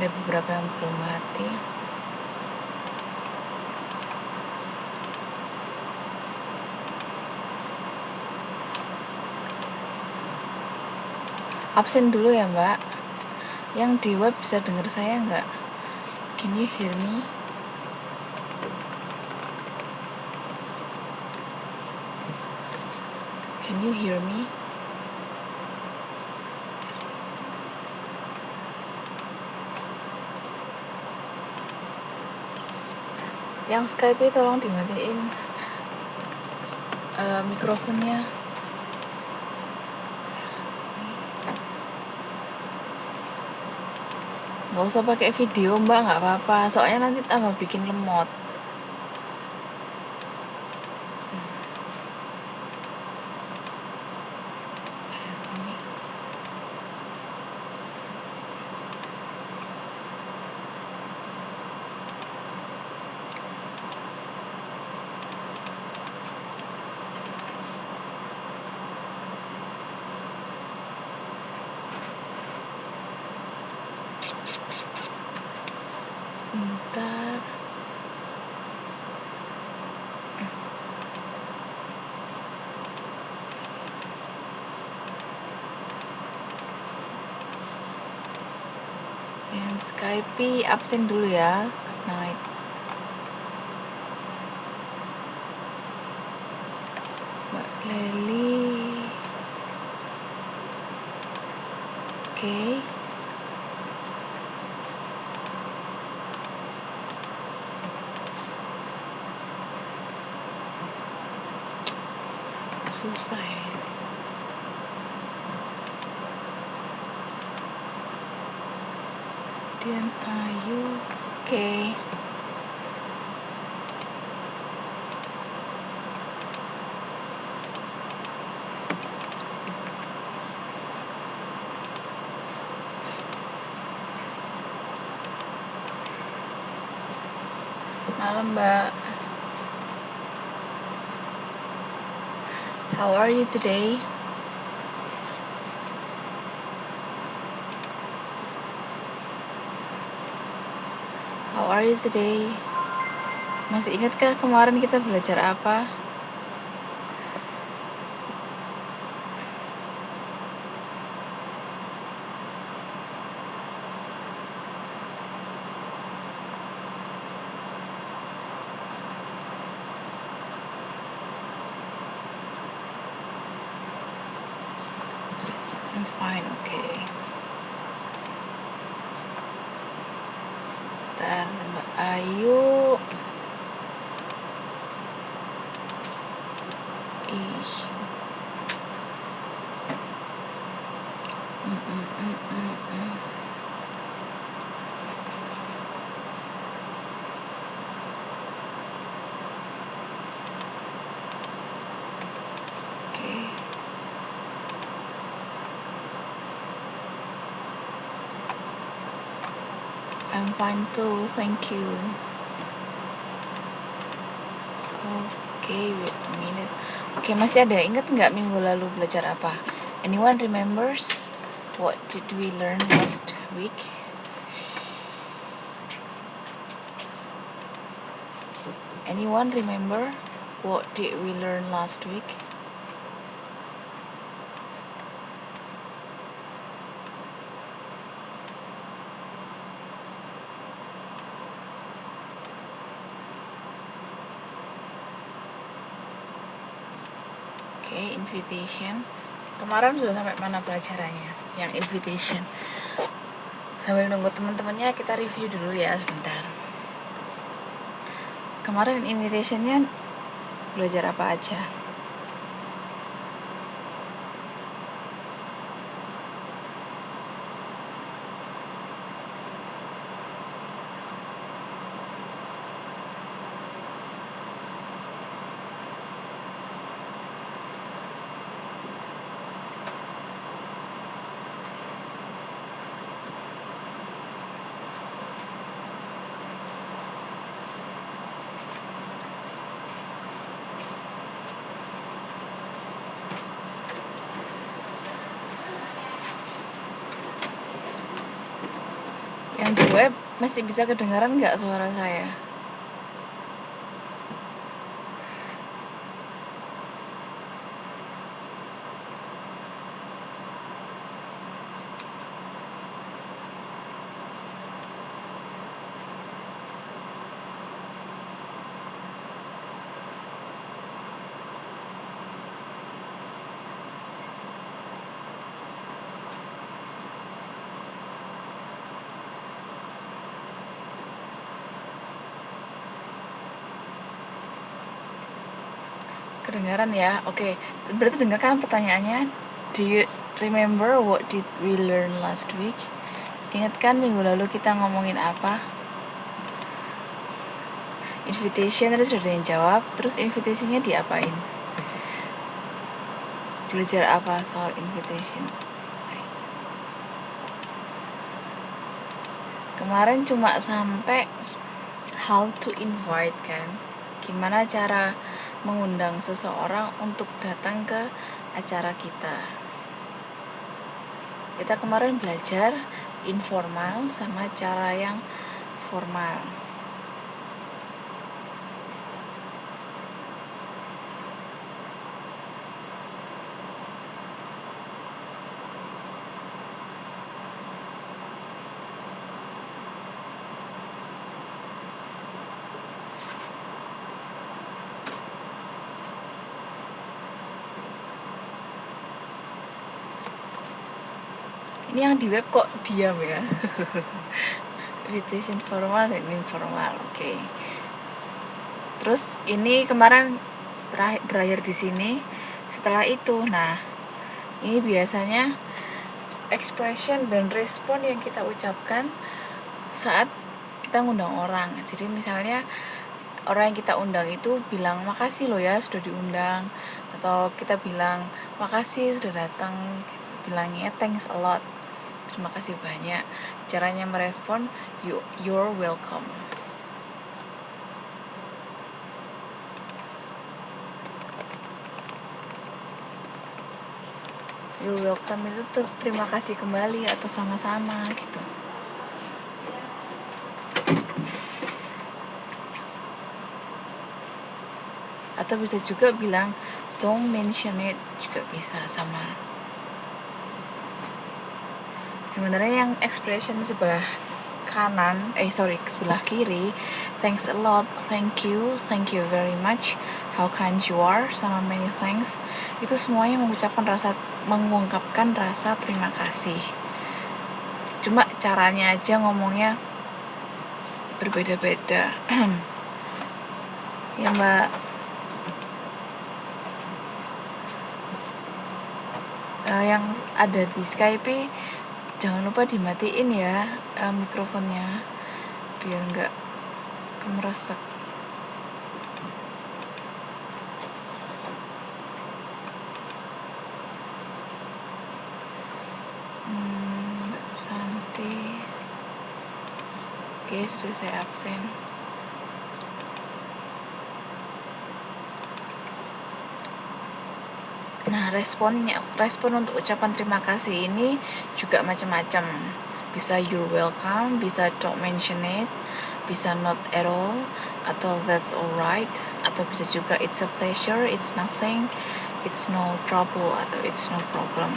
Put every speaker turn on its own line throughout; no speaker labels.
ada beberapa yang belum mati. Absen dulu ya mbak. Yang di web bisa dengar saya nggak? Can you hear me? Can you hear me? Yang Skype tolong dimatiin mikrofonnya. Nggak usah pakai video mbak, nggak apa-apa, soalnya nanti tambah bikin lemot. Sebentar. Yang Skype absen dulu ya. Good night. Mbak Leli. Oke. Susah ya. Dan Ayu. Oke. Malam mbak. How are you today? How are you today? Masih ingatkah kemarin kita belajar apa? I'm fine, okay. Sebentar, Mbak Ayu. Ih. Oke. I'm fine too, thank you. Okay, wait a minute. Oke, masih ada. Ingat nggak minggu lalu belajar apa? Anyone remembers? What did we learn last week? Anyone remember? What did we learn last week? Oke, invitation. Kemarin sudah sampai mana pelajarannya? Yang invitation. Sambil nunggu teman-temannya, kita review dulu ya sebentar. Kemarin invitationnya belajar apa aja? Yang di web masih bisa kedengaran nggak suara saya? Kedengaran ya? Oke, berarti dengarkan pertanyaannya. Do you remember what did we learn last week? Ingatkan minggu lalu kita ngomongin apa? Invitation tadi sudah ada yang jawab. Terus invitationnya diapain? Belajar apa soal invitation? Kemarin cuma sampai how to invite kan? Gimana cara mengundang seseorang untuk datang ke acara kita. Kita kemarin belajar informal sama cara yang formal. Ini yang di web kok diam ya? Invitation formal dan informal, oke. Terus ini kemarin berakhir di sini. Setelah itu, nah ini biasanya expression dan respon yang kita ucapkan saat kita ngundang orang. Jadi misalnya orang yang kita undang itu bilang makasih loh ya sudah diundang, atau kita bilang makasih sudah datang, bilangnya thanks a lot, terima kasih banyak. Caranya merespon you're welcome. You're welcome itu tuh terima kasih kembali atau sama-sama gitu. Atau bisa juga bilang don't mention it, juga bisa sama. Sebenarnya yang expression sebelah kanan, sebelah kiri, thanks a lot, thank you very much, how kind you are, sama many thanks, itu semuanya mengungkapkan rasa terima kasih. Cuma caranya aja ngomongnya berbeda-beda. Ya Mbak. Yang ada di Skype jangan lupa dimatiin ya mikrofonnya biar nggak kemeresek. Mbak Santi, oke sudah saya absen. Nah, respon untuk ucapan terima kasih ini juga macam-macam. Bisa you're welcome, bisa don't mention it, bisa not at all, atau that's alright, atau bisa juga it's a pleasure, it's nothing, it's no trouble, atau it's no problem.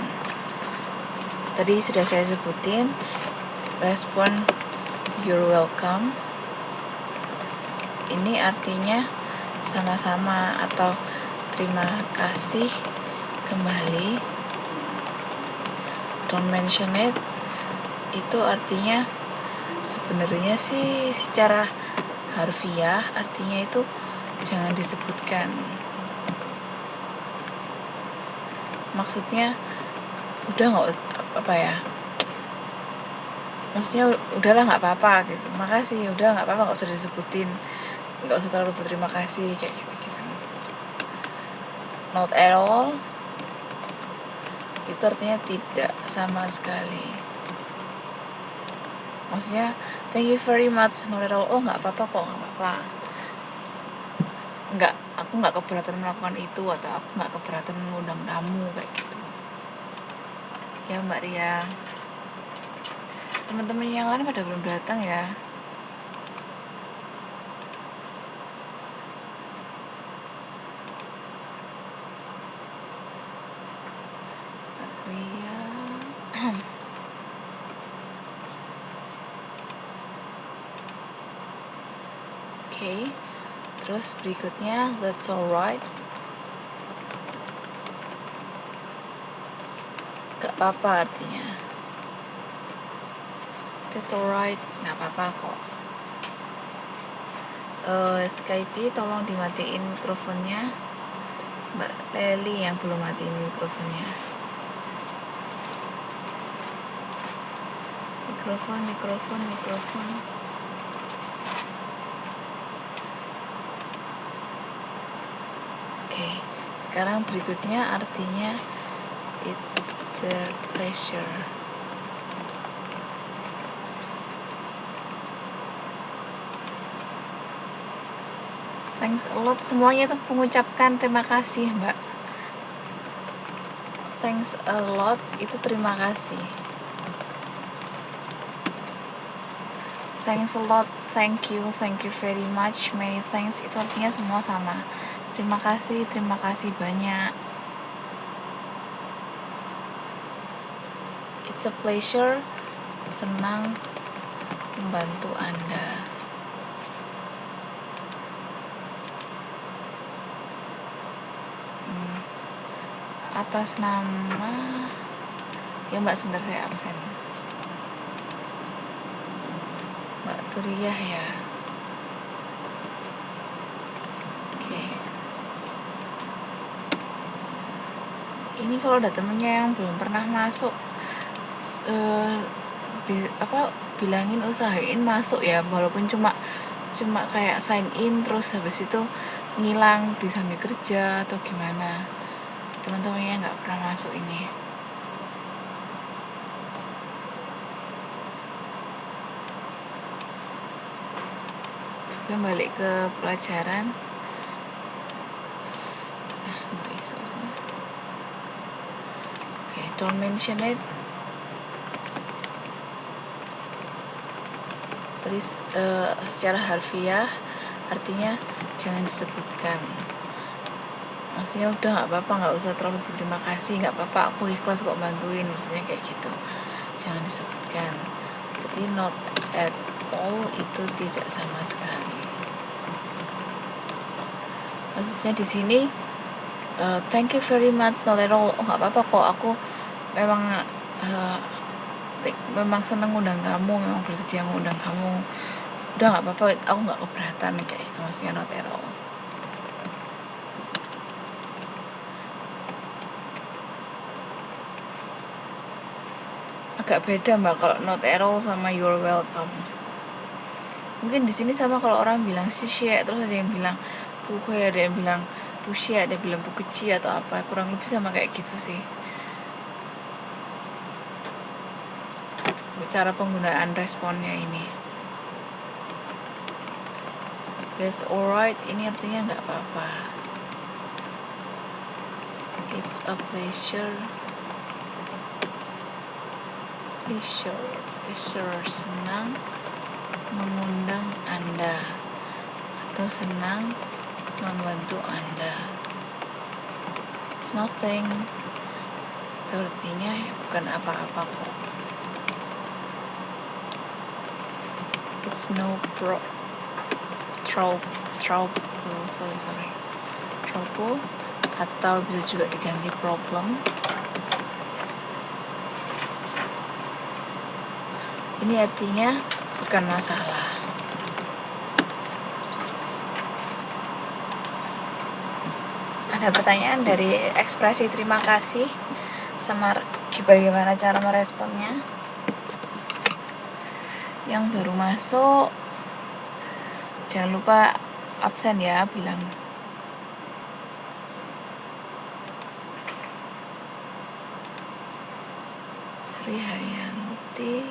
Tadi sudah saya sebutin respon you're welcome. Ini artinya sama-sama atau terima kasih kembali. Don't mention it itu artinya sebenarnya sih secara harfiah artinya itu jangan disebutkan. Maksudnya udah nggak apa ya, maksudnya udahlah nggak apa-apa gitu, makasih udah nggak apa-apa, nggak usah disebutin, nggak usah terlalu berterima kasih kayak gitu. Not at all itu artinya tidak sama sekali. Maksudnya thank you very much, not at all, oh nggak apa-apa kok, nggak apa-apa, aku nggak keberatan melakukan itu, atau aku nggak keberatan mengundang kamu kayak gitu ya Mbak Ria. teman-teman yang lain pada belum datang ya. Ria. Oke. Terus berikutnya that's alright. Gak apa-apa artinya. That's alright, gak apa-apa kok. Skype tolong dimatiin mikrofonnya. Mbak Leli yang belum matiin mikrofonnya. Mikrofon. Oke, sekarang berikutnya artinya it's a pleasure. Thanks a lot, semuanya tuh mengucapkan terima kasih Mbak. Thanks a lot itu terima kasih. Thanks a lot, thank you very much, many thanks itu artinya semua sama. Terima kasih banyak. It's a pleasure, senang membantu Anda. Atas nama ya Mbak, sebentar saya absen. Mbak Turiah ya. Oke. Ini kalau ada temennya yang belum pernah masuk, bilangin usahain masuk ya, walaupun cuma kayak sign in terus habis itu ngilang di sambil kerja atau gimana. Teman-temannya nggak pernah masuk ini. Oke, balik ke pelajaran. Oke, don't mention it. Terus secara harfiah artinya jangan disebutkan. Maksudnya udah nggak apa-apa, nggak usah terlalu berterima kasih, nggak apa-apa, aku ikhlas kok bantuin, maksudnya kayak gitu, jangan disebutkan. Jadi not at all itu tidak sama sekali. Maksudnya di sini thank you very much, not at all, nggak apa-apa kok, aku memang seneng undang kamu, memang bersedia ngundang kamu, udah nggak apa-apa, aku nggak keberatan kayak gitu, maksudnya not at all. Agak beda Mbak kalau not at all sama you're welcome. Mungkin di sini sama kalau orang bilang shishie, terus ada yang bilang buku, ada yang bilang bushi, ada yang bilang bukuci atau apa, kurang lebih sama kayak gitu sih. Cara penggunaan responnya ini. That's alright, ini artinya nggak apa-apa. It's a pleasure, senang mengundang Anda atau senang membantu Anda. It's nothing, itu artinya bukan apa-apa kok. It's no trouble, atau bisa juga diganti problem. Ini artinya bukan masalah. Ada pertanyaan dari ekspresi terima kasih sama bagaimana cara meresponnya. Yang baru masuk jangan lupa absen ya, bilang. Sri Haryanti.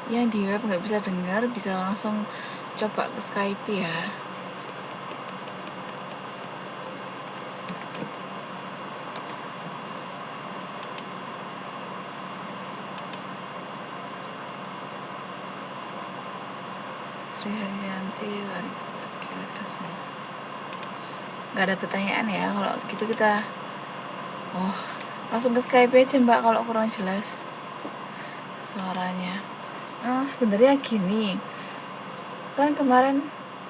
yang di web nggak bisa dengar bisa langsung coba ke Skype ya. Sri Haryanti resmi. Nggak ada pertanyaan ya, kalau gitu kita langsung ke Skype aja Mbak kalau kurang jelas suaranya. Sebenarnya gini, kan kemarin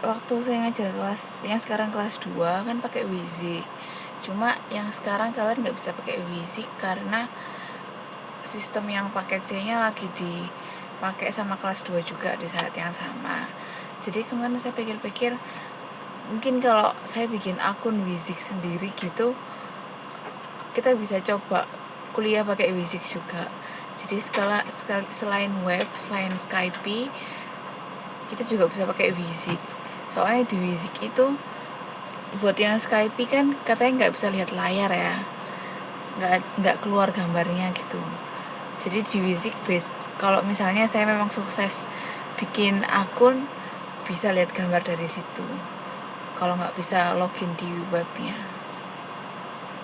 waktu saya ngajar kelas yang sekarang kelas 2 kan pakai Wizik, cuma yang sekarang kalian nggak bisa pakai Wizik karena sistem yang paket C nya lagi dipakai sama kelas 2 juga di saat yang sama. Jadi kemarin saya pikir-pikir mungkin kalau saya bikin akun Wizik sendiri gitu, kita bisa coba kuliah pakai Wizik juga. Jadi selain web, selain Skype, kita juga bisa pakai Wizik. Soalnya di Wizik itu buat yang Skype kan katanya nggak bisa lihat layar ya, nggak keluar gambarnya gitu. Jadi di Wizik kalau misalnya saya memang sukses bikin akun, bisa lihat gambar dari situ. Kalau nggak bisa login di webnya.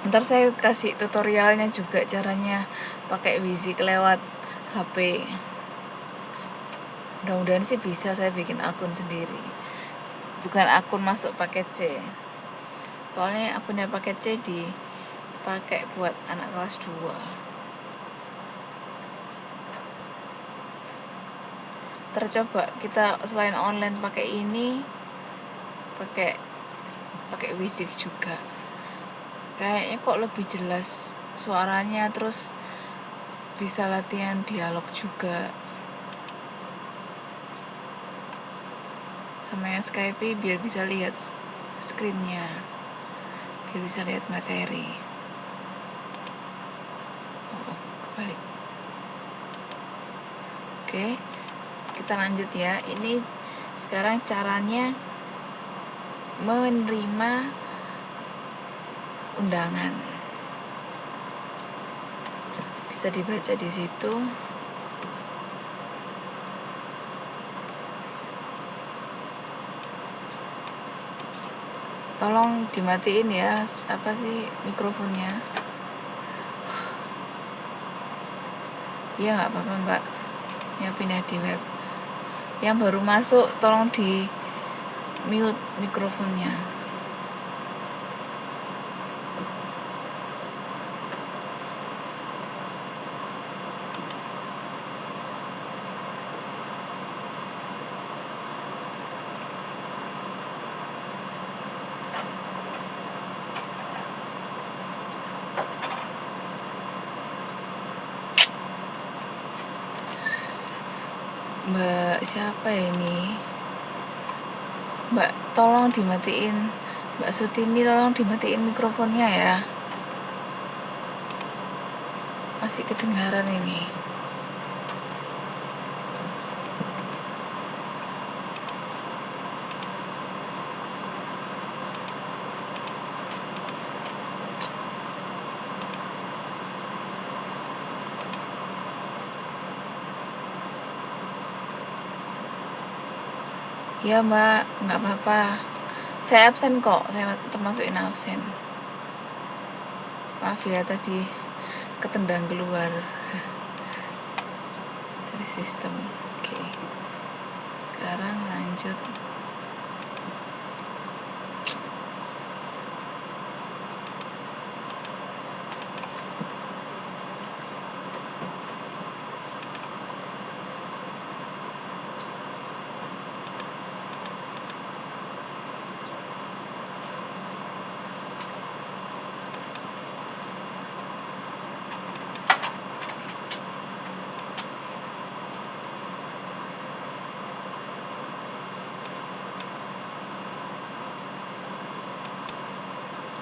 Ntar saya kasih tutorialnya juga caranya pakai Wizik lewat HP. Mudah-mudahan sih bisa saya bikin akun sendiri, bukan akun masuk paket C. Soalnya akunnya paket C dipakai buat anak kelas 2. Tercoba kita selain online pakai ini, pakai Wizik juga. Kayaknya kok lebih jelas suaranya, terus bisa latihan dialog juga. Sama yang Skype biar bisa lihat screen-nya, biar bisa lihat materi. Kebalik. Oke, kita lanjut ya. Ini sekarang caranya menerima undangan. Bisa dibaca di situ. Tolong dimatiin ya, mikrofonnya. Iya nggak apa-apa Mbak, yang pindah di web. Yang baru masuk tolong di mute mikrofonnya. Mbak siapa ya ini? Mbak tolong dimatiin, Mbak Sutini tolong dimatiin mikrofonnya ya. Masih kedengaran ini. Ya Mbak, nggak apa-apa. Saya absen kok, saya tetap masukin absen. Maaf ya tadi ketendang keluar dari sistem. Oke. Sekarang lanjut.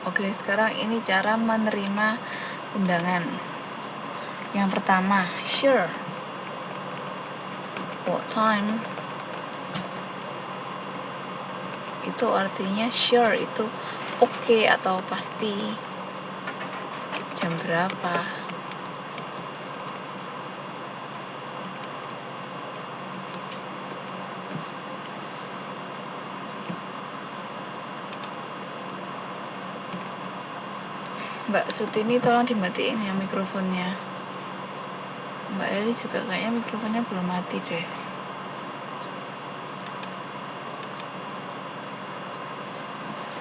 Oke, sekarang ini cara menerima undangan. Yang pertama, sure. What time? Itu artinya sure itu oke atau pasti. Jam berapa? Mbak Sutini tolong dimatiin ya mikrofonnya. Mbak Eli juga kayaknya mikrofonnya belum mati deh.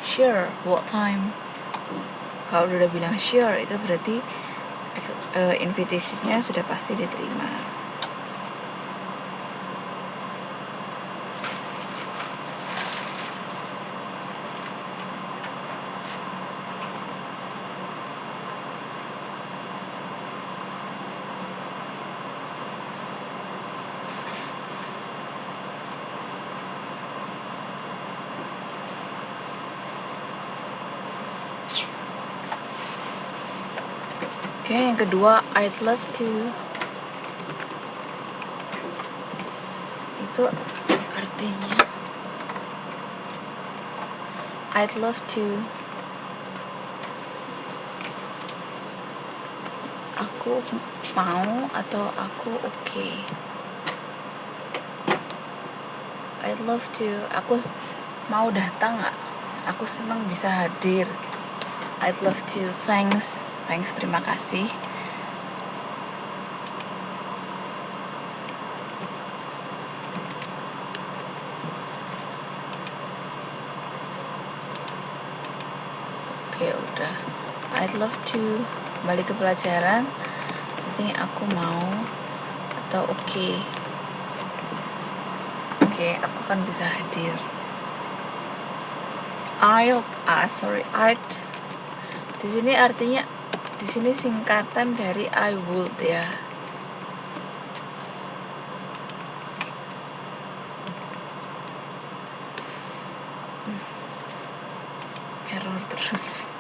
Sure, what time? Kalau udah bilang sure itu berarti invitation-nya sudah pasti diterima. Oke, yang kedua, I'd love to. Itu artinya I'd love to. Aku mau atau aku oke. I'd love to. Aku mau datang nggak? Aku senang bisa hadir. I'd love to. Thanks, terima kasih. Oke, udah. I'd love to. Balik ke pelajaran. Nanti aku mau atau oke. Oke, aku kan bisa hadir. I'd. Di sini artinya, di sini singkatan dari I would ya. Error terus.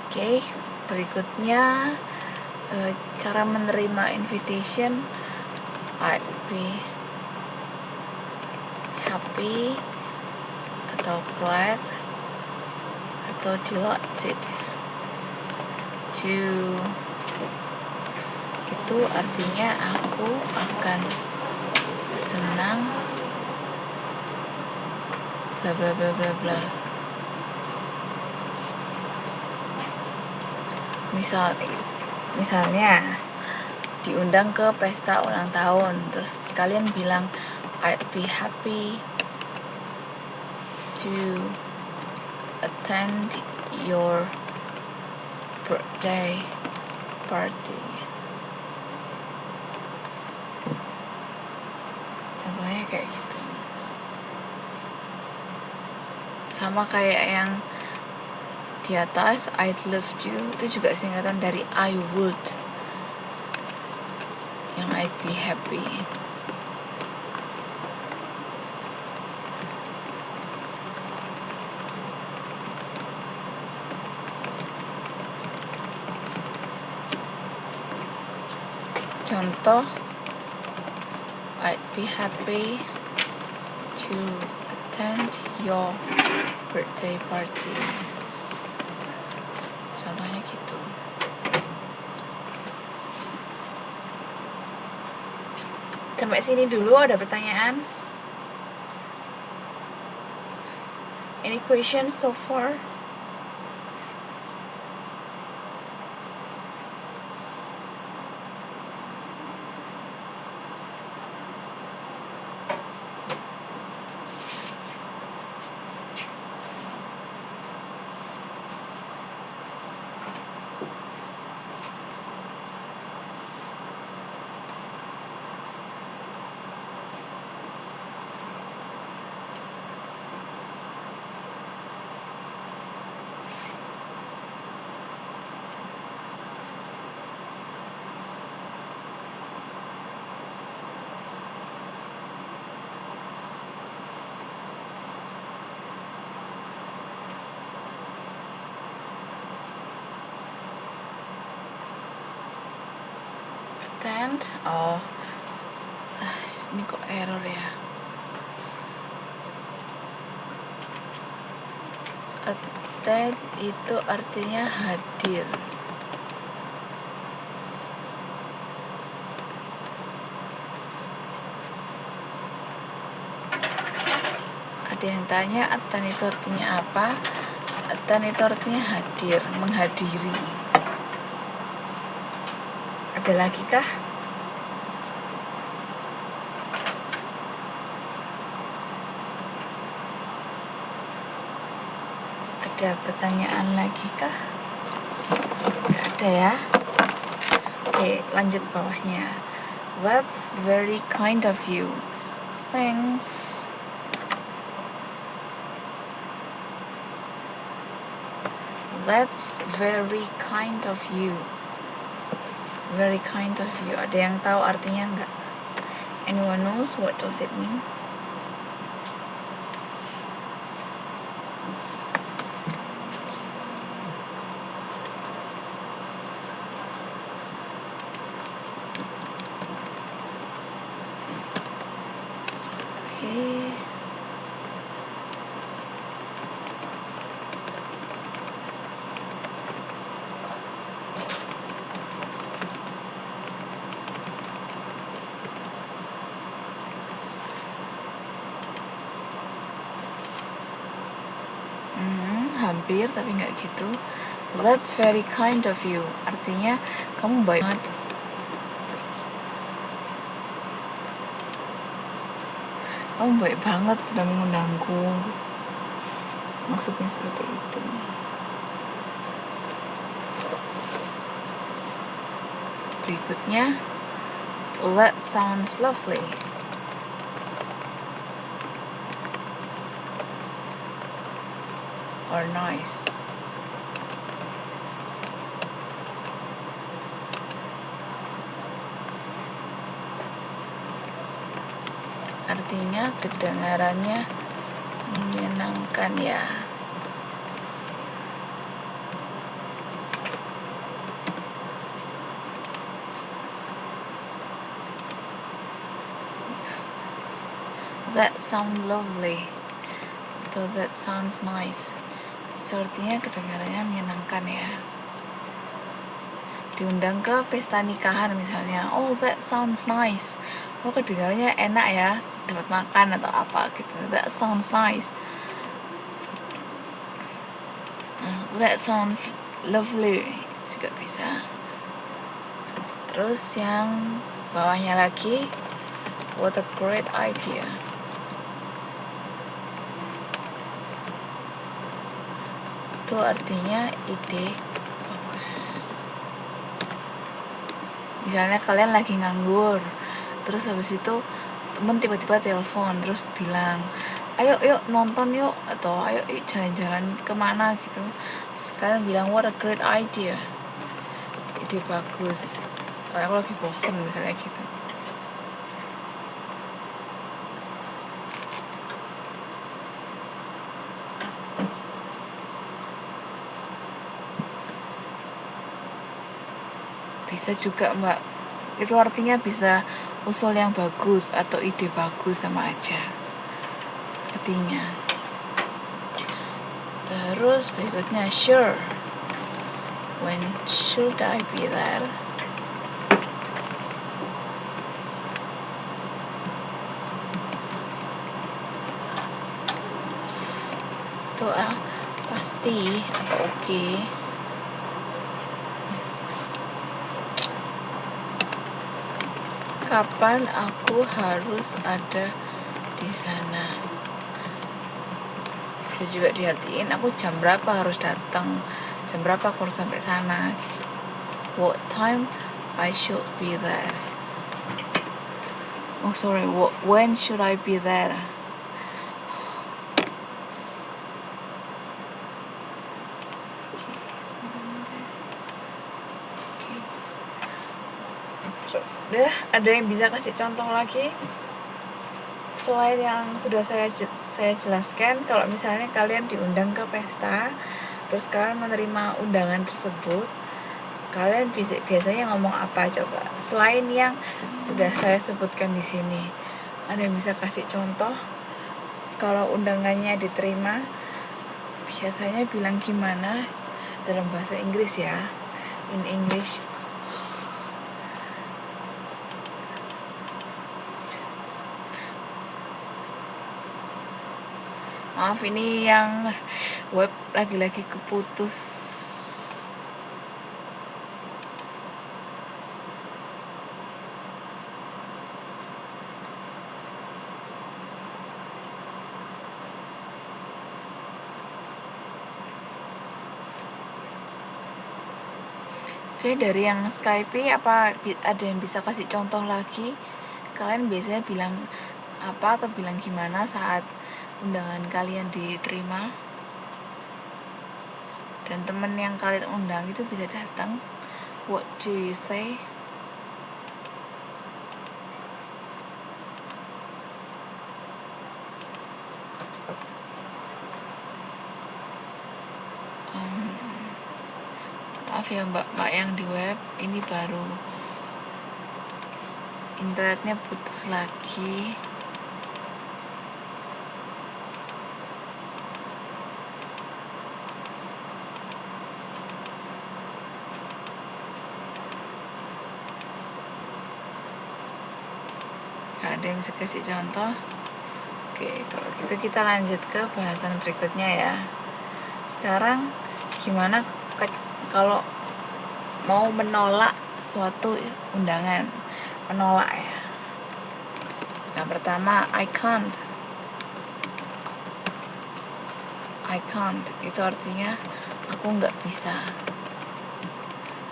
Oke, berikutnya cara menerima invitation. I'd be happy atau glad atau delighted to. Itu artinya aku akan senang bla bla bla bla bla. Misalnya diundang ke pesta ulang tahun, terus kalian bilang I'd be happy to attend your birthday party. Contohnya kayak gitu. Sama kayak yang di atas, I'd love to, itu juga singkatan dari I would, yang I'd be happy. Contoh, I'd be happy to attend your birthday party. Contohnya gitu. Sampai sini dulu, ada pertanyaan? Any questions so far? Attend, ini kok error ya. Attend itu artinya hadir. Ada yang tanya atan itu artinya apa? Atan itu artinya hadir, menghadiri. Ada lagi kah? Ada pertanyaan lagi kah? Nggak ada ya. Oke, lanjut bawahnya. That's very kind of you. Thanks. That's very kind of you. Very kind of you. Ada yang tahu artinya nggak? Anyone knows what does it mean? Sorry. Hampir tapi nggak gitu. That's very kind of you. Artinya kamu baik banget. Kamu baik banget sudah mengundangku. Maksudnya seperti itu. Berikutnya, that sounds lovely. Or nice. Artinya kedengarannya menyenangkan ya. That sounds lovely. Atau that sounds nice. Itu artinya kedengarannya menyenangkan ya. Diundang ke pesta nikahan misalnya, oh that sounds nice. Oh kedengarannya enak ya, dapat makan atau apa gitu. That sounds nice. That sounds lovely juga bisa. Terus yang bawahnya lagi, what a great idea. Itu artinya ide bagus. Misalnya kalian lagi nganggur, terus habis itu temen tiba-tiba telepon terus bilang, ayo yuk nonton yuk, atau ayo yuk jalan-jalan kemana gitu. Terus kalian bilang what a great idea, ide bagus. Soalnya aku lagi bosen misalnya gitu. Bisa juga mbak, itu artinya bisa usul yang bagus atau ide bagus sama aja artinya. Terus berikutnya sure, when should I be there? Itu pasti atau oke. Kapan aku harus ada di sana? Bisa juga diartiin aku jam berapa harus datang, jam berapa aku harus sampai sana gitu. What time I should be there? Oh sorry, when should I be there? Terus udah ada yang bisa kasih contoh lagi selain yang sudah saya jelaskan? Kalau misalnya kalian diundang ke pesta, terus kalian menerima undangan tersebut, kalian biasanya ngomong apa coba? Selain yang sudah saya sebutkan di sini, ada yang bisa kasih contoh? Kalau undangannya diterima, biasanya bilang gimana dalam bahasa Inggris ya? In English. Maaf, ini yang web lagi-lagi keputus. Oke, dari yang Skype apa ada yang bisa kasih contoh lagi? Kalian biasanya bilang apa atau bilang gimana saat undangan kalian diterima? Dan temen yang kalian undang itu bisa datang. What do you say? Maaf ya mbak-mbak yang di web, ini baru internetnya putus lagi. Gak ada yang bisa kasih contoh. Oke, kalau gitu kita lanjut ke bahasan berikutnya ya. Sekarang gimana kalau mau menolak suatu undangan? Menolak ya. Yang pertama, I can't. Itu artinya aku nggak bisa.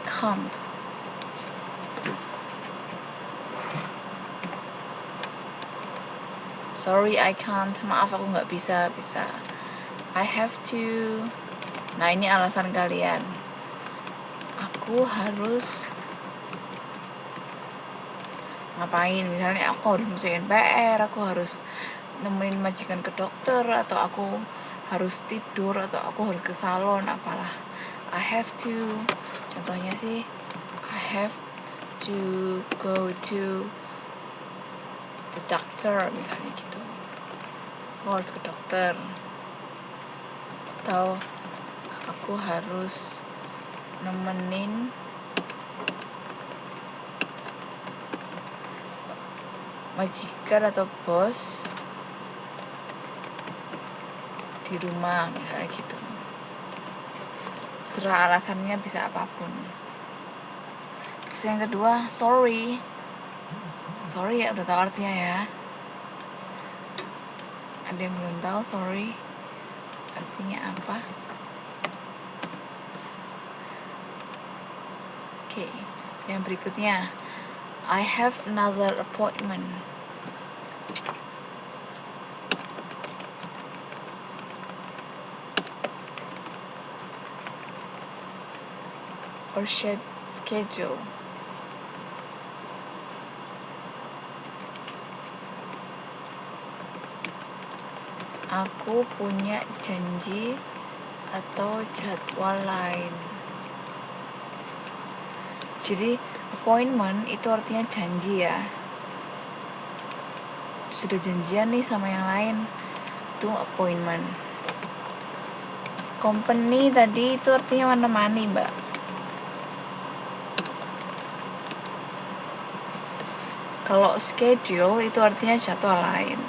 Can't. Sorry, I can't. Maaf, aku nggak bisa. I have to. Nah, ini alasan kalian. Aku harus ngapain? Misalnya aku harus menyelesaikan PR, aku harus nemenin majikan ke dokter, atau aku harus tidur, atau aku harus ke salon, apalah. I have to. Contohnya sih, I have to go to the doctor, misalnya gitu. Aku harus ke dokter. Atau aku harus nemenin majikan atau bos di rumah, misalnya gitu. Serah alasannya bisa apapun. Terus yang kedua, sorry ya, udah tahu artinya ya? Ada yang belum tahu sorry artinya apa? Oke, yang berikutnya, I have another appointment. Or schedule. Aku punya janji atau jadwal lain. Jadi appointment itu artinya janji ya. Sudah janjian nih sama yang lain, itu appointment. Company tadi itu artinya menemani mbak. Kalau schedule itu artinya jadwal lain.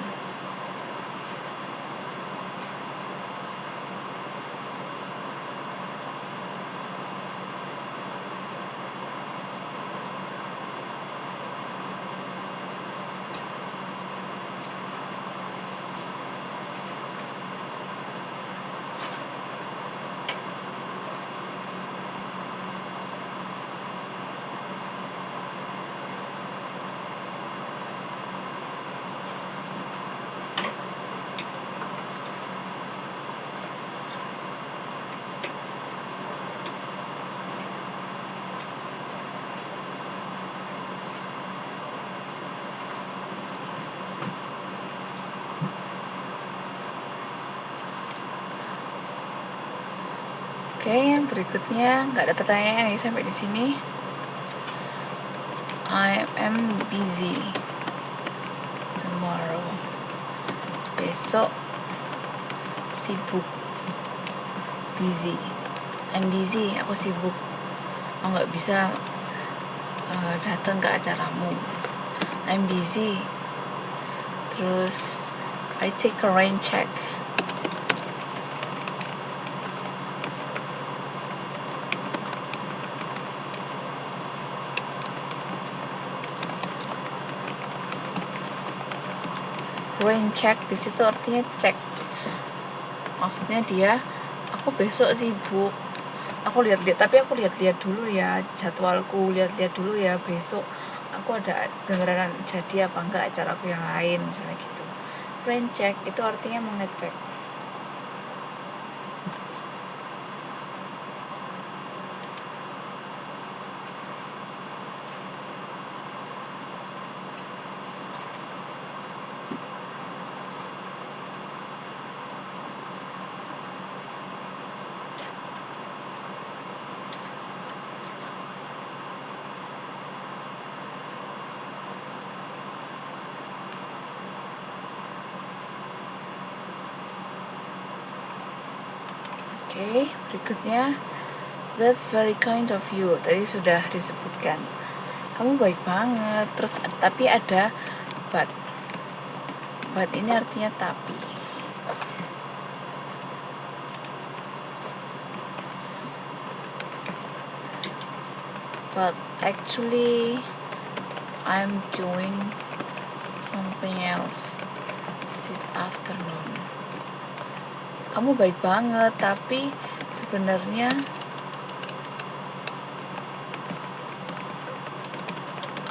Oke, yang berikutnya nggak ada pertanyaan nih sampai di sini. I am busy tomorrow. Besok sibuk. Busy. I'm busy. Aku sibuk. Aku nggak bisa datang ke acaramu. I'm busy. Terus I take a rain check. rain check di situ artinya cek. Maksudnya dia, aku besok sibuk. Aku lihat-lihat, tapi aku lihat-lihat dulu ya jadwalku, lihat-lihat dulu ya besok aku ada beneran jadi apa enggak acaraku yang lain misalnya gitu. Rain check itu artinya mengecek. Oke, berikutnya, that's very kind of you. Tadi sudah disebutkan. Kamu baik banget. Terus tapi ada but. But ini artinya tapi. But actually I'm doing something else this afternoon. Kamu baik banget, tapi sebenarnya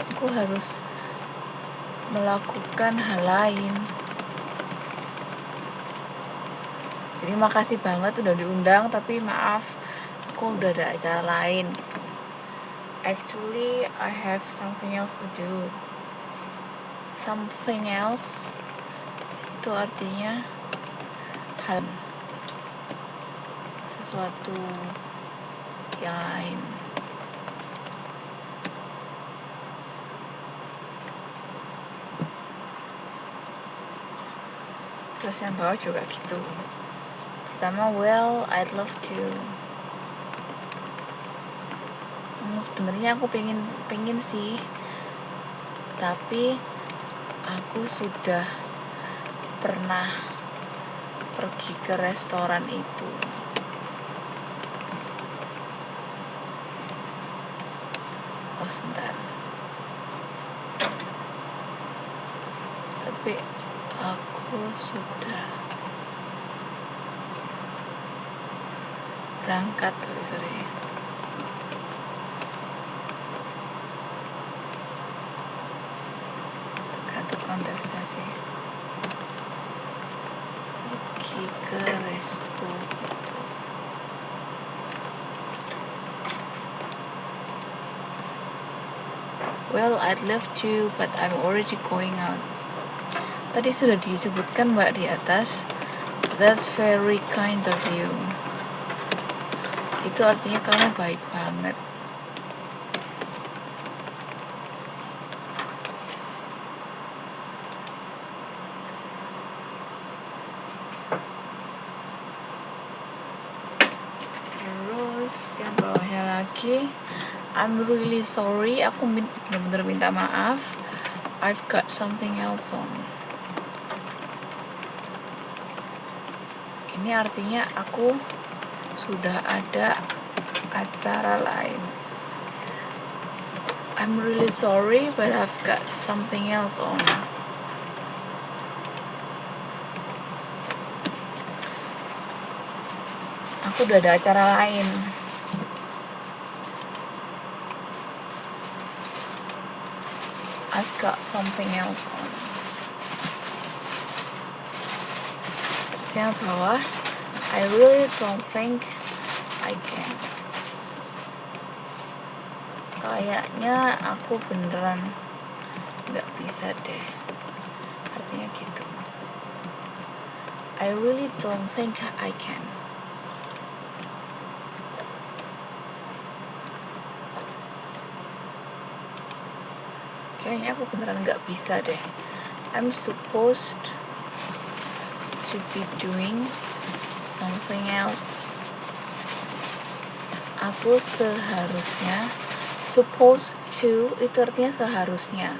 aku harus melakukan hal lain. Jadi makasih banget udah diundang, tapi maaf aku udah ada acara lain. Actually I have something else to do. Something else itu artinya hal, sesuatu yang lain. Terus yang bawah juga gitu. Pertama, well, I'd love to. Sebenarnya aku pengen sih, tapi aku sudah pernah pergi ke restoran itu. Oh sebentar. Tapi aku sudah berangkat, sorry. Tergantung konteksnya sih. Pergi ke resto itu. Well, I'd love to, but I'm already going out. Tadi sudah disebutkan Mbak di atas. That's very kind of you. Itu artinya kamu baik banget. Terus yang bawahnya lagi, I'm really sorry, aku benar-benar minta maaf. I've got something else on. Ini artinya aku sudah ada acara lain. I'm really sorry, but I've got something else on. Aku udah ada acara lain. I've got something else on. Terus yang bawah, I really don't think I can. Kayaknya aku beneran gak bisa deh. Artinya gitu. I really don't think I can. Kayaknya aku beneran gak bisa deh. I'm supposed to be doing something else. Aku seharusnya, supposed to itu artinya seharusnya.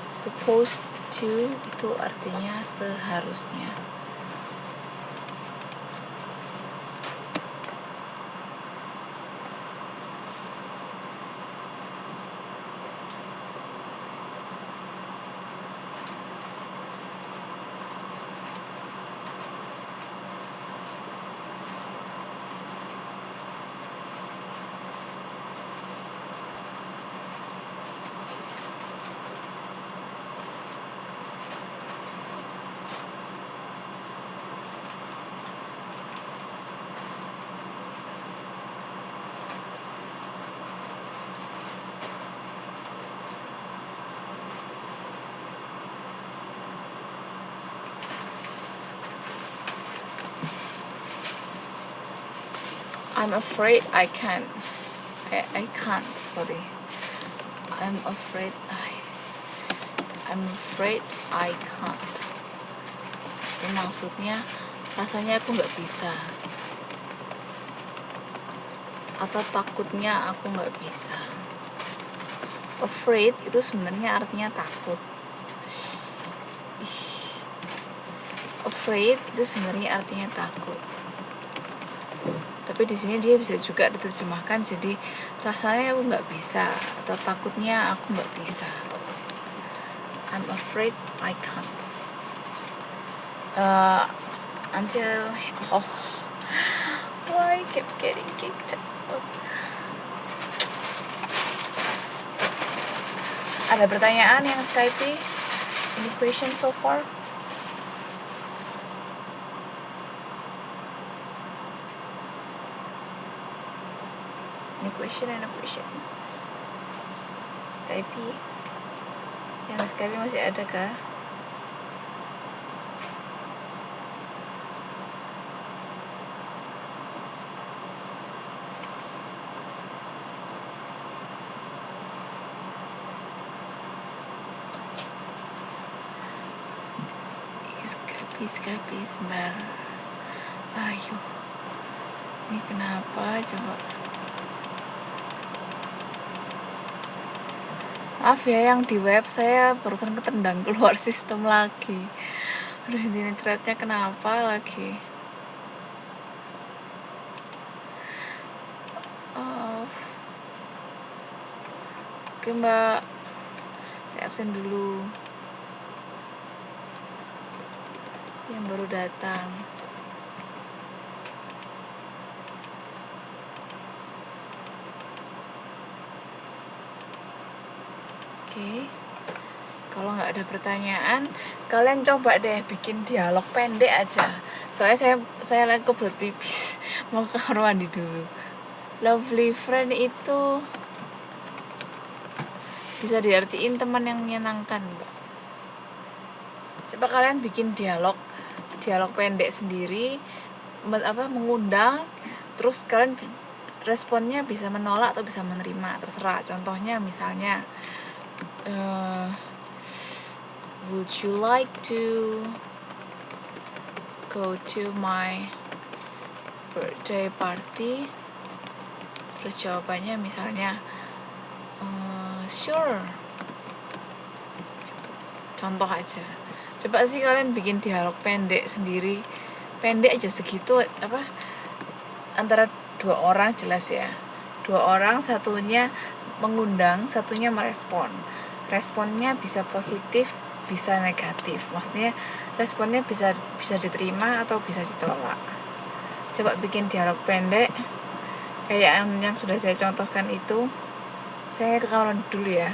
Supposed to itu artinya seharusnya. I'm afraid I can't. I can't. Sorry. I'm afraid I can't. Ini maksudnya rasanya aku nggak bisa. Atau takutnya aku nggak bisa. Afraid itu sebenarnya artinya takut. Afraid itu sebenarnya artinya takut. Tapi di sini dia bisa juga diterjemahkan jadi rasanya aku nggak bisa atau takutnya aku nggak bisa. I'm afraid I can't. Until why I keep getting kicked out. Ada pertanyaan yang Skype? Any question so far? Any question? Skype? Yang Skype masih ada kah? Skype sebentar. Ayo, ini kenapa coba? Maaf ya yang di web, saya barusan ketendang keluar sistem lagi. Aduh, ini threadnya kenapa lagi? Oke mbak, saya absen dulu. Yang baru datang. Oke. Kalau nggak ada pertanyaan, kalian coba deh bikin dialog pendek aja. Soalnya saya lagi kebelet pipis, mau ke kamar mandi dulu. Lovely friend itu bisa diartiin teman yang menyenangkan, Mbak. Coba kalian bikin dialog pendek sendiri, mengundang, terus kalian responnya bisa menolak atau bisa menerima, terserah. Contohnya misalnya, would you like to go to my birthday party? Terus jawabannya misalnya, sure. Contoh aja. Coba sih kalian bikin dialog pendek sendiri, pendek aja segitu, antara 2 orang jelas ya. 2 orang, satunya mengundang, satunya merespon. Responnya bisa positif, bisa negatif. Maksudnya responnya bisa diterima atau bisa ditolak. Coba bikin dialog pendek kayak yang sudah saya contohkan itu. Saya ke kamar dulu ya.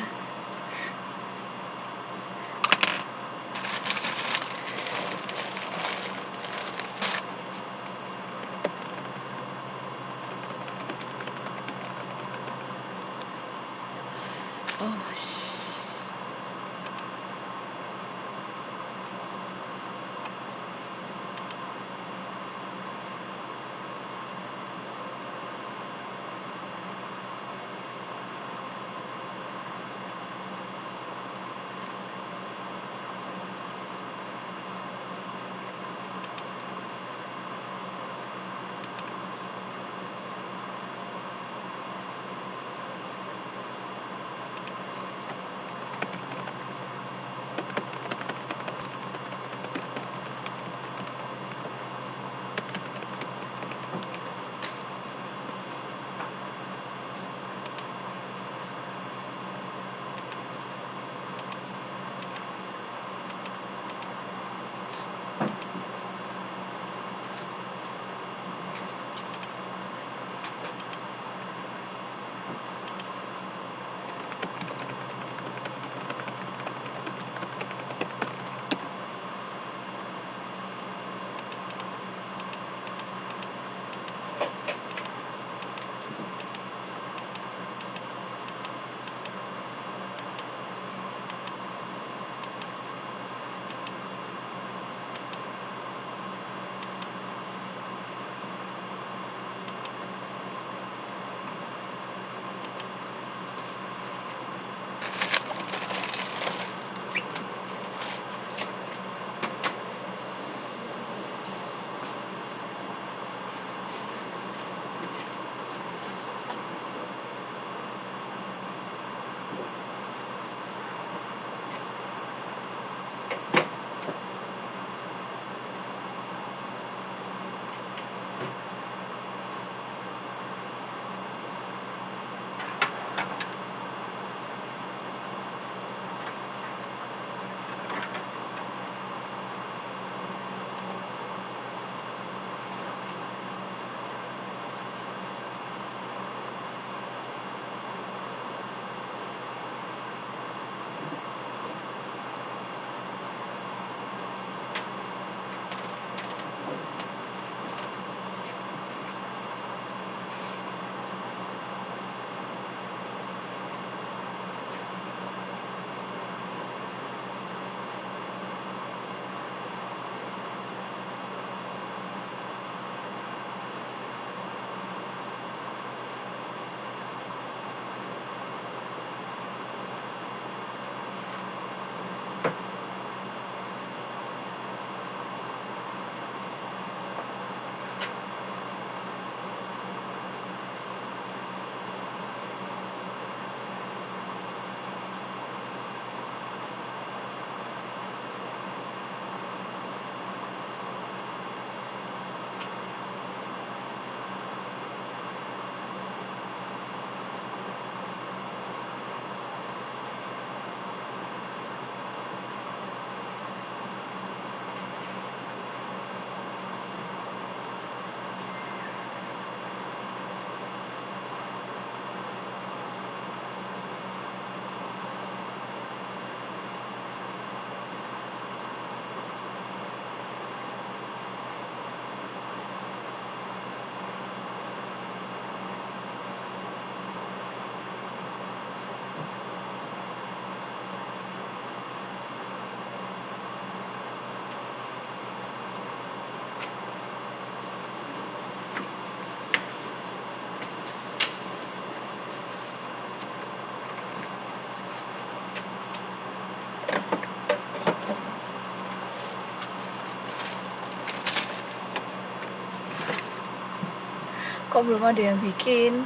Kok belum ada yang bikin?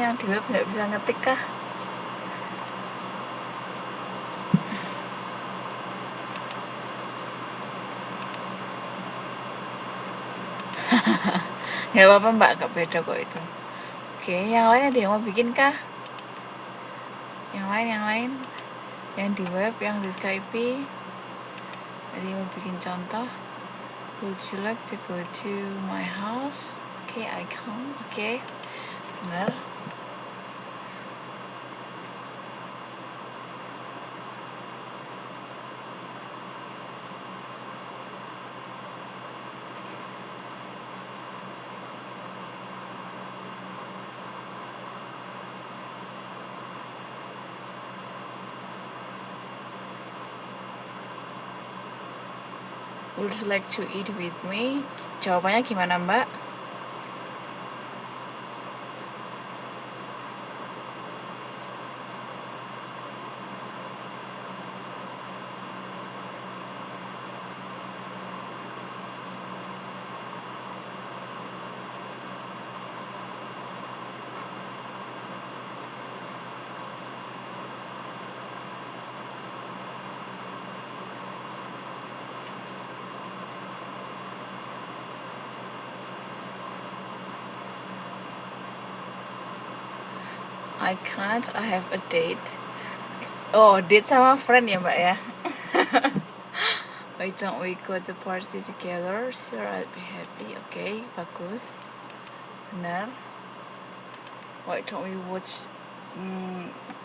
Yang di web nggak bisa ngetik kah? Nggak apa-apa mbak, nggak beda kok itu. Oke, yang lain ada yang mau bikin kah? Yang lain yang di web, yang di Skype ada yang mau bikin contoh? Would you like to go to my house? Okay, I come. Okay, benar. Would you like to eat with me? Jawabannya gimana mbak? I can't, I have a date. Oh, date sama friend ya mbak ya. Why don't we go to party together? Sure, I'll be happy. Okay, bagus, benar. Why don't we watch?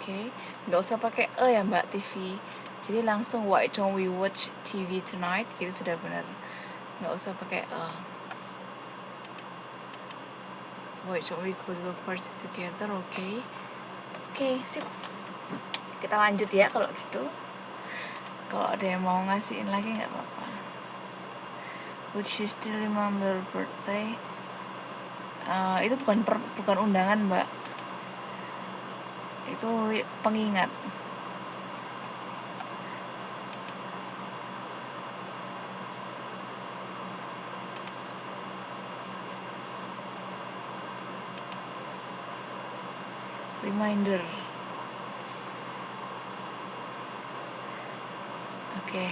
Okay, nggak usah pakai ya mbak, TV. Jadi langsung why don't we watch TV tonight? Gitu sudah benar. Nggak usah pakai Why don't we go to the party together? Okay, sip. Kita lanjut ya kalau gitu. Kalau ada yang mau ngasihin lagi nggak apa-apa. Would you still remember birthday? Itu bukan undangan mbak. Itu pengingat. Reminder. Oke.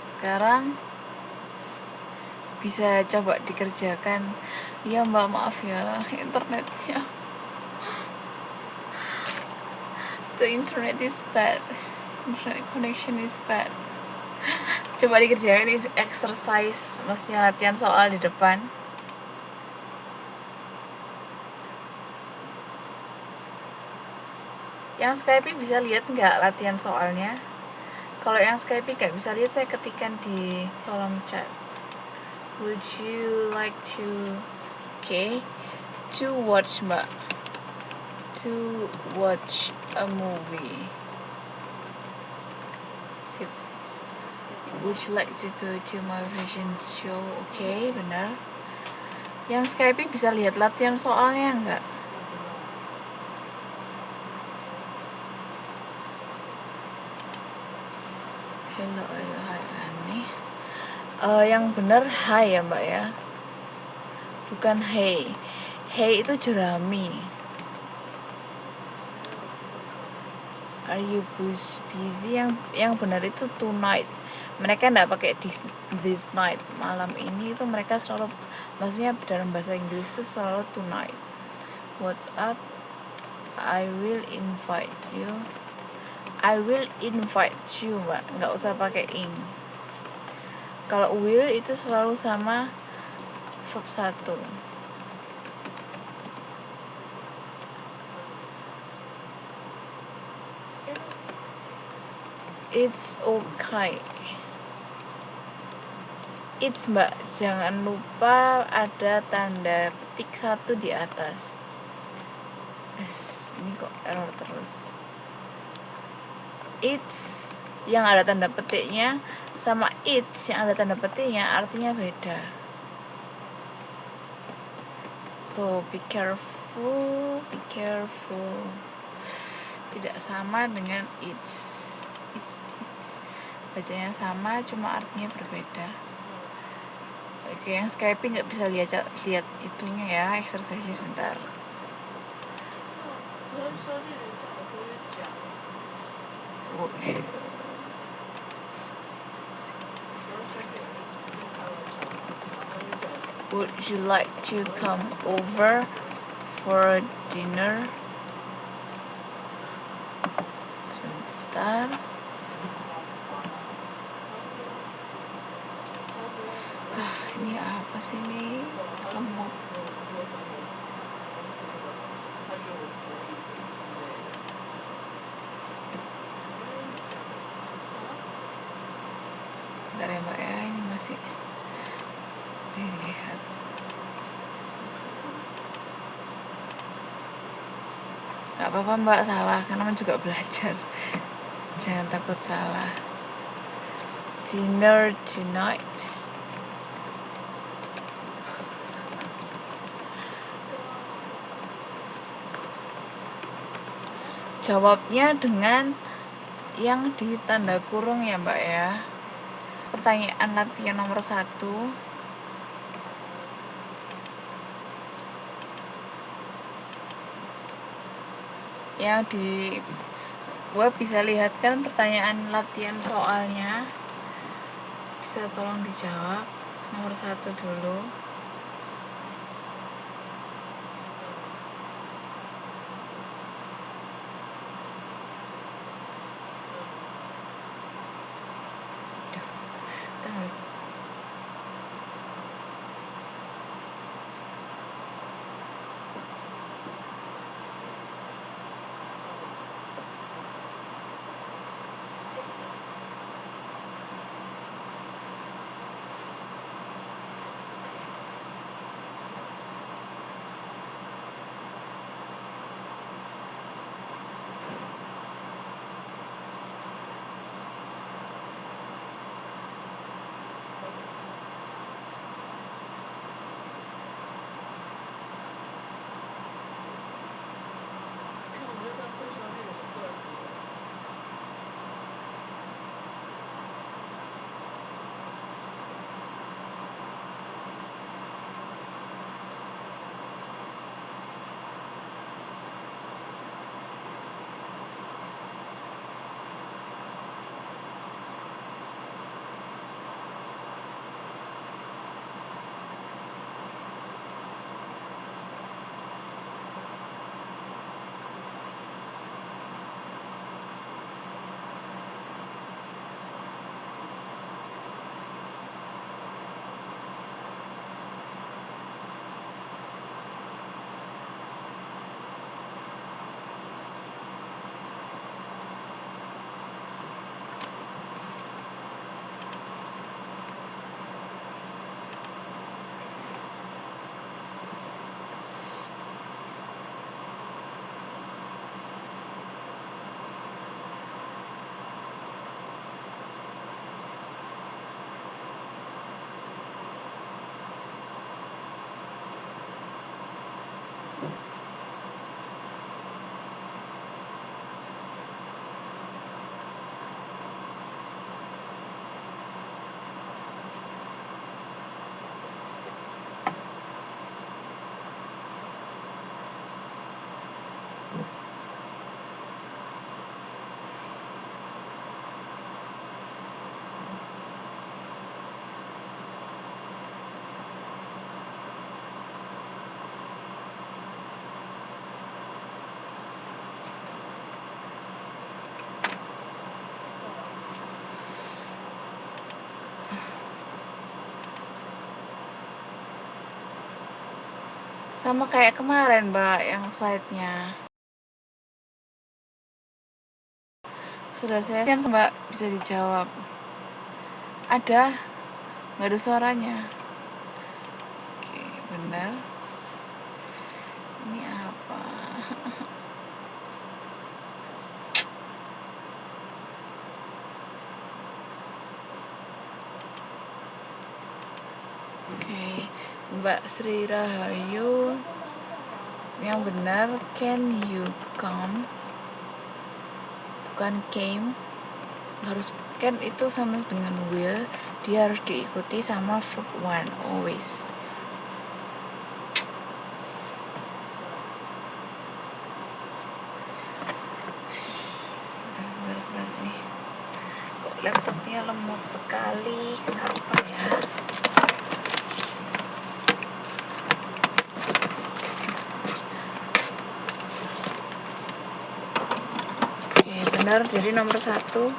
Sekarang bisa coba dikerjakan. Ya mbak, maaf ya internetnya. The internet is bad. Internet connection is bad. Coba dikerjakan exercise, maksudnya latihan soal di depan. Yang Skype bisa lihat nggak latihan soalnya? Kalau yang Skype nggak bisa lihat, saya ketikkan di kolom chat. Would you like to watch mbak? To watch a movie. Sip. Would you like to go to my fashion show? Okay, benar. Yang Skype bisa lihat latihan soalnya nggak? Hello, hai aneh. Yang benar hai ya mbak ya, bukan hey. Hey itu jerami. Are you busy? Yang benar itu tonight. Mereka nggak pakai this night, malam ini. Itu mereka selalu, maksudnya dalam bahasa Inggris itu selalu tonight. What's up? I will invite you. Mbak, nggak usah pakai ing. Kalau will itu selalu sama verb 1. It's okay. It's mbak, jangan lupa ada tanda petik 1 di atas. Ini kok error terus. It's yang ada tanda petiknya sama it's yang ada tanda petiknya artinya beda. So be careful. Tidak sama dengan it's. Bacanya sama, cuma artinya berbeda. Oke, yang Skype nggak bisa lihat itunya ya, exercise sebentar. Would you like to come over for dinner? Sebentar. Ini apa sih ini? Lemot. Bentar ya Mbak ya, ini masih dilihat. Gak apa-apa Mbak, salah, karena juga belajar. Jangan takut salah. Dinner tonight. Jawabnya dengan yang di tanda kurung ya Mbak ya. Pertanyaan latihan nomor 1. Yang di web bisa lihat kan pertanyaan latihan soalnya. Bisa tolong dijawab nomor 1 dulu. Sama kayak kemarin Mbak, yang slide-nya. Sudah saya kan Mbak, bisa dijawab. Ada? Nggak ada suaranya. Oke, benar. Ini apa? Oke, Mbak Sri Rahayu, yang benar can you come, bukan came. Harus can itu sama dengan will, dia harus diikuti sama verb one always. Sebentar nih, kok laptopnya lemot sekali, kenapa ya? Oke, benar. Jadi nomor satu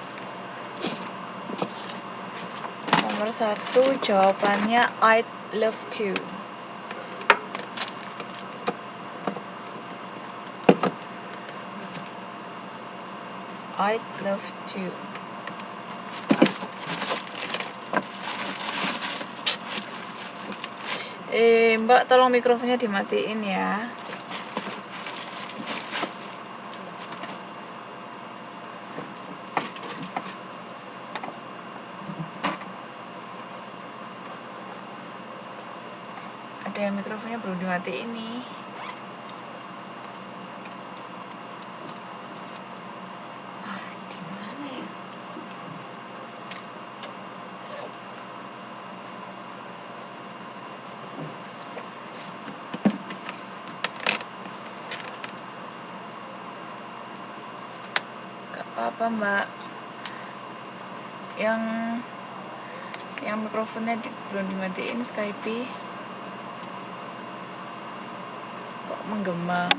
jawabannya I'd love to. I'd love to. Mbak, tolong mikrofonnya dimatiin ya. Ada yang mikrofonnya belum dimatiin nih. Di mana ya? Gak apa-apa, Mbak. Yang mikrofonnya belum dimatiin Skype kok menggema.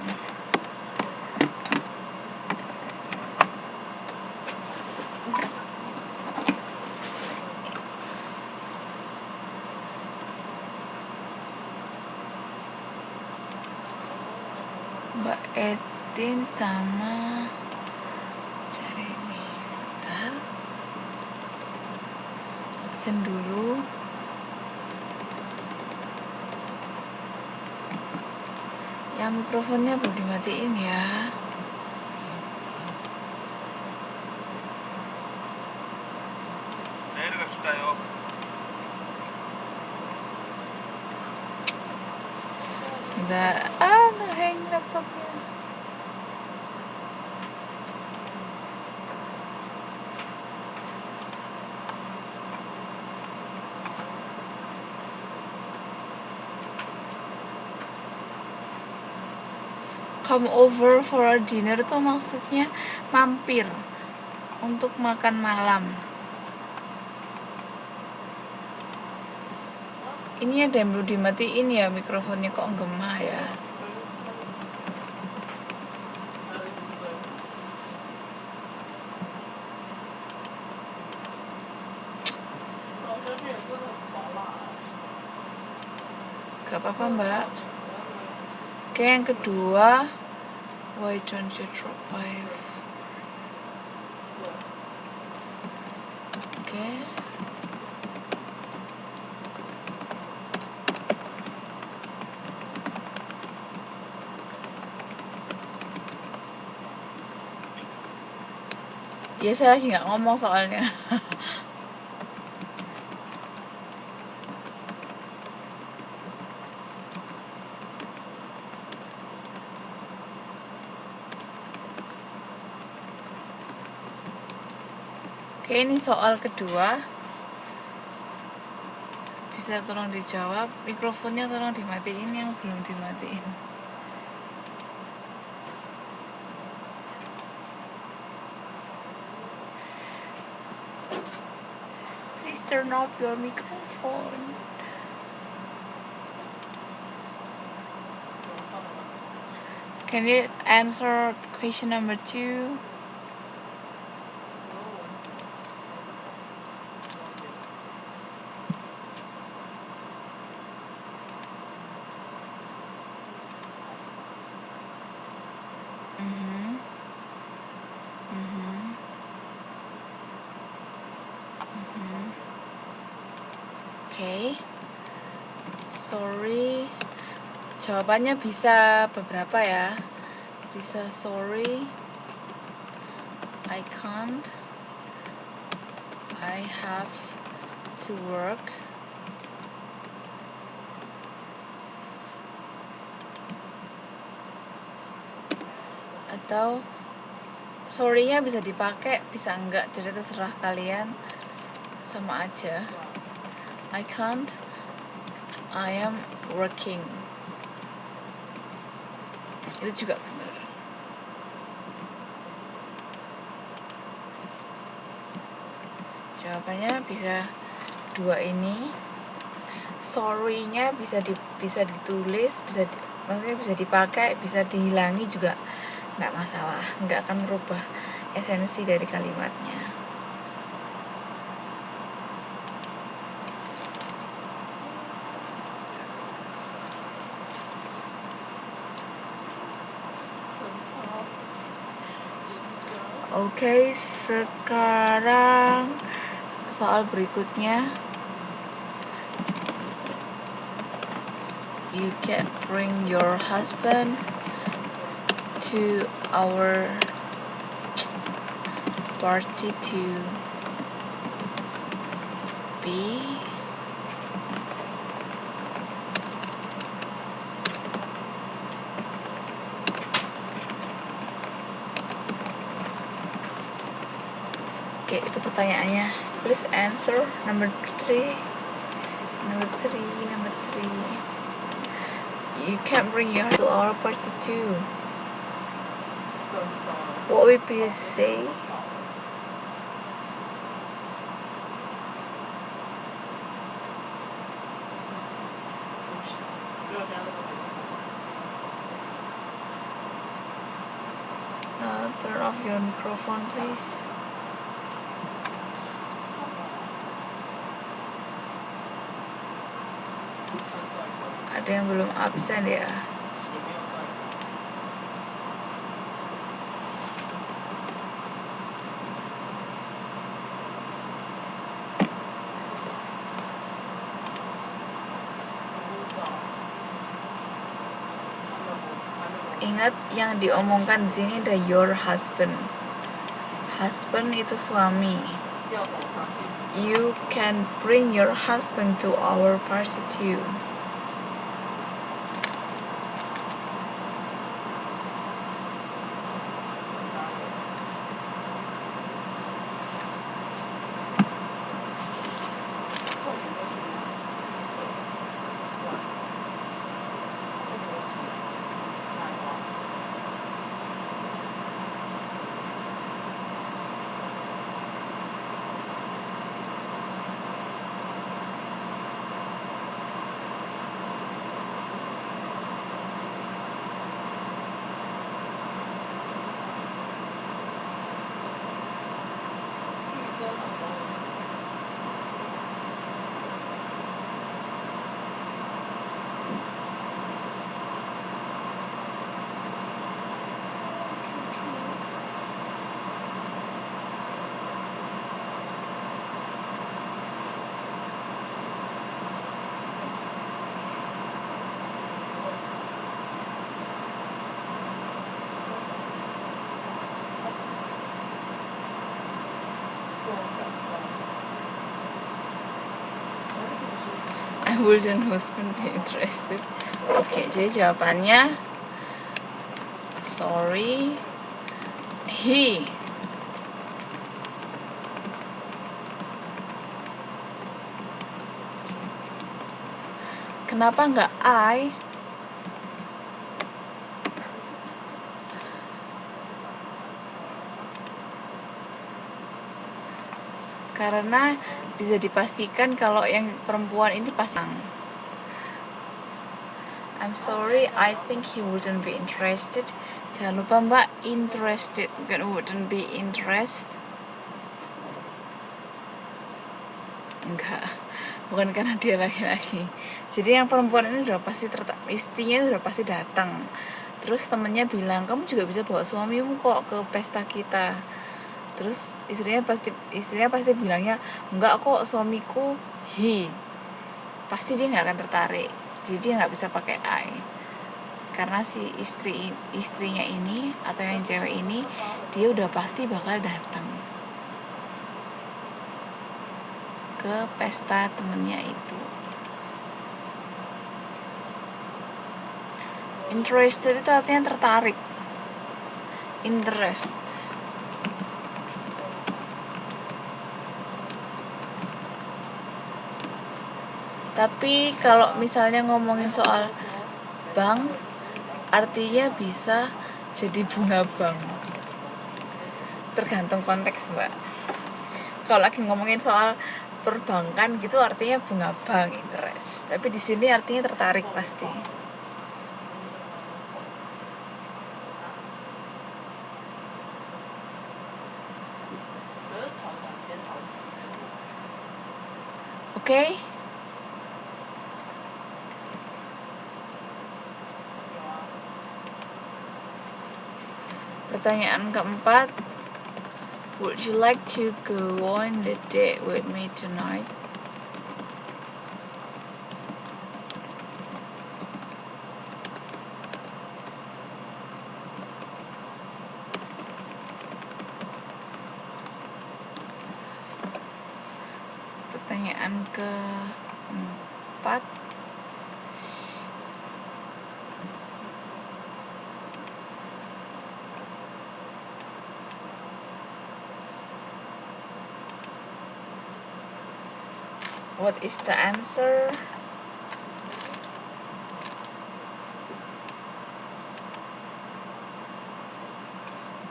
Mbak Edin sama cari ini sebentar, absen dulu. Yang mikrofonnya belum dimatiin ya. Sebentar, ngehang laptopnya. Come over for a dinner tuh maksudnya mampir untuk makan malam. Ini ada yang belum dimatiin ya mikrofonnya, kok gema ya. Gak apa-apa, Mbak. Oke, yang kedua, why don't you drop by? Oke. Ya, saya lagi nggak ngomong soalnya. Oke, ini soal kedua. Bisa tolong dijawab. Mikrofonnya tolong dimatiin yang belum dimatiin. Please turn off your microphone. Can you answer question number 2? Okay. Sorry. Jawabannya bisa beberapa ya. Bisa sorry, I can't, I have to work, atau sorry-nya bisa dipakai, bisa enggak, jadi terserah kalian, sama aja. I can't, I am working. Itu juga benar. Jawabannya bisa dua ini. Sorry-nya bisa ditulis, maksudnya bisa dipakai, bisa dihilangi juga nggak masalah, nggak akan merubah esensi dari kalimatnya. Oke, sekarang soal berikutnya. You can bring your husband to our party to be Oke, itu pertanyaannya. Please answer number 3. You can bring your husband to our party too. What will you say? Turn off your microphone, please. Ada yang belum absen ya? Ingat yang diomongkan di sini ada your husband. Husband itu suami. You can bring your husband to our party too. I wouldn't husband be interested. Oke, jadi jawabannya sorry, he. Kenapa nggak I? Karena bisa dipastikan kalau yang perempuan ini pasang. I'm sorry, I think he wouldn't be interested. Jangan lupa mbak, interested, bukan wouldn't be interested. Enggak, bukan karena dia laki-laki. Jadi yang perempuan ini udah pasti istrinya udah pasti datang. Terus temennya bilang, kamu juga bisa bawa suamimu kok ke pesta kita. Terus istrinya pasti bilangnya, enggak kok, suamiku he. Pasti dia nggak akan tertarik. Jadi dia nggak bisa pakai I. Karena si istrinya ini atau yang cewek ini, dia udah pasti bakal datang ke pesta temennya itu. Interested itu artinya tertarik. Interest. Tapi kalau misalnya ngomongin soal bank, artinya bisa jadi bunga bank. Tergantung konteks, Mbak. Kalau lagi ngomongin soal perbankan gitu artinya bunga bank interest. Tapi di sini artinya tertarik pasti. Oke? Pertanyaan keempat, would you like to go on the date with me tonight? Pertanyaan keempat, what is the answer?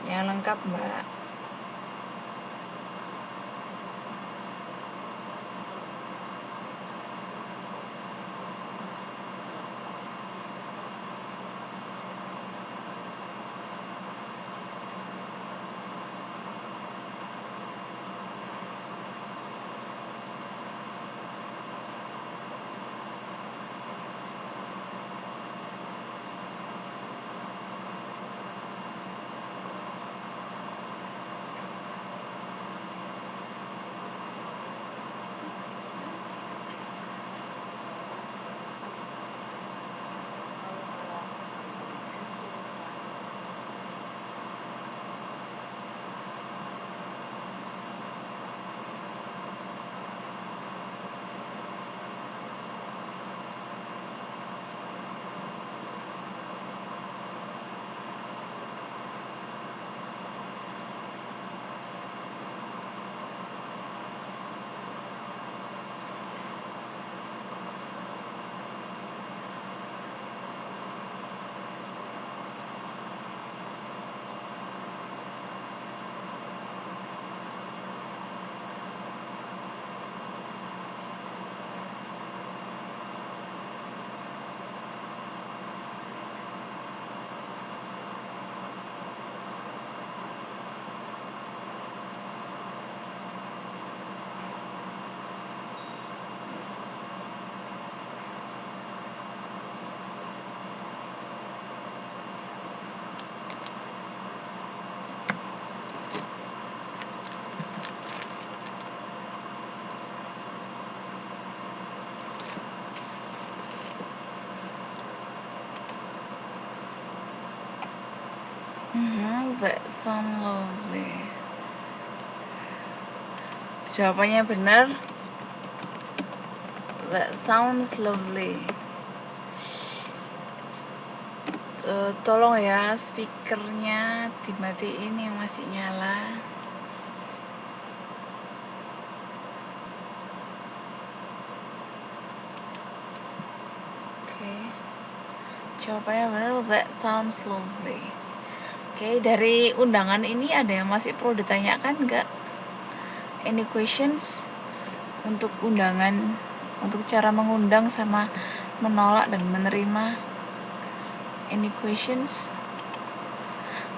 Yang lengkap, Mbak. That sound lovely. Jawabannya benar. That sounds lovely. Tolong ya speakernya dimatiin yang masih nyala. Oke. Jawabannya benar. That sounds lovely. Oke, dari undangan ini ada yang masih perlu ditanyakan nggak? Any questions untuk undangan, untuk cara mengundang sama menolak dan menerima? Any questions?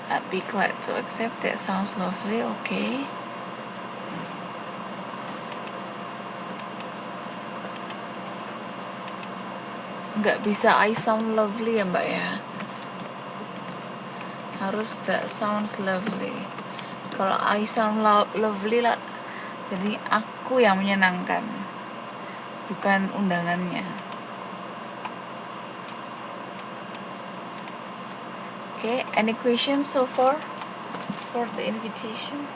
I'd be glad to accept. That sounds lovely. Okay. Nggak bisa I sound lovely ya, Mbak ya. Harus that sounds lovely. Kalau I sound lovely lah, jadi aku yang menyenangkan, bukan undangannya. Okay, any questions so far for the invitation?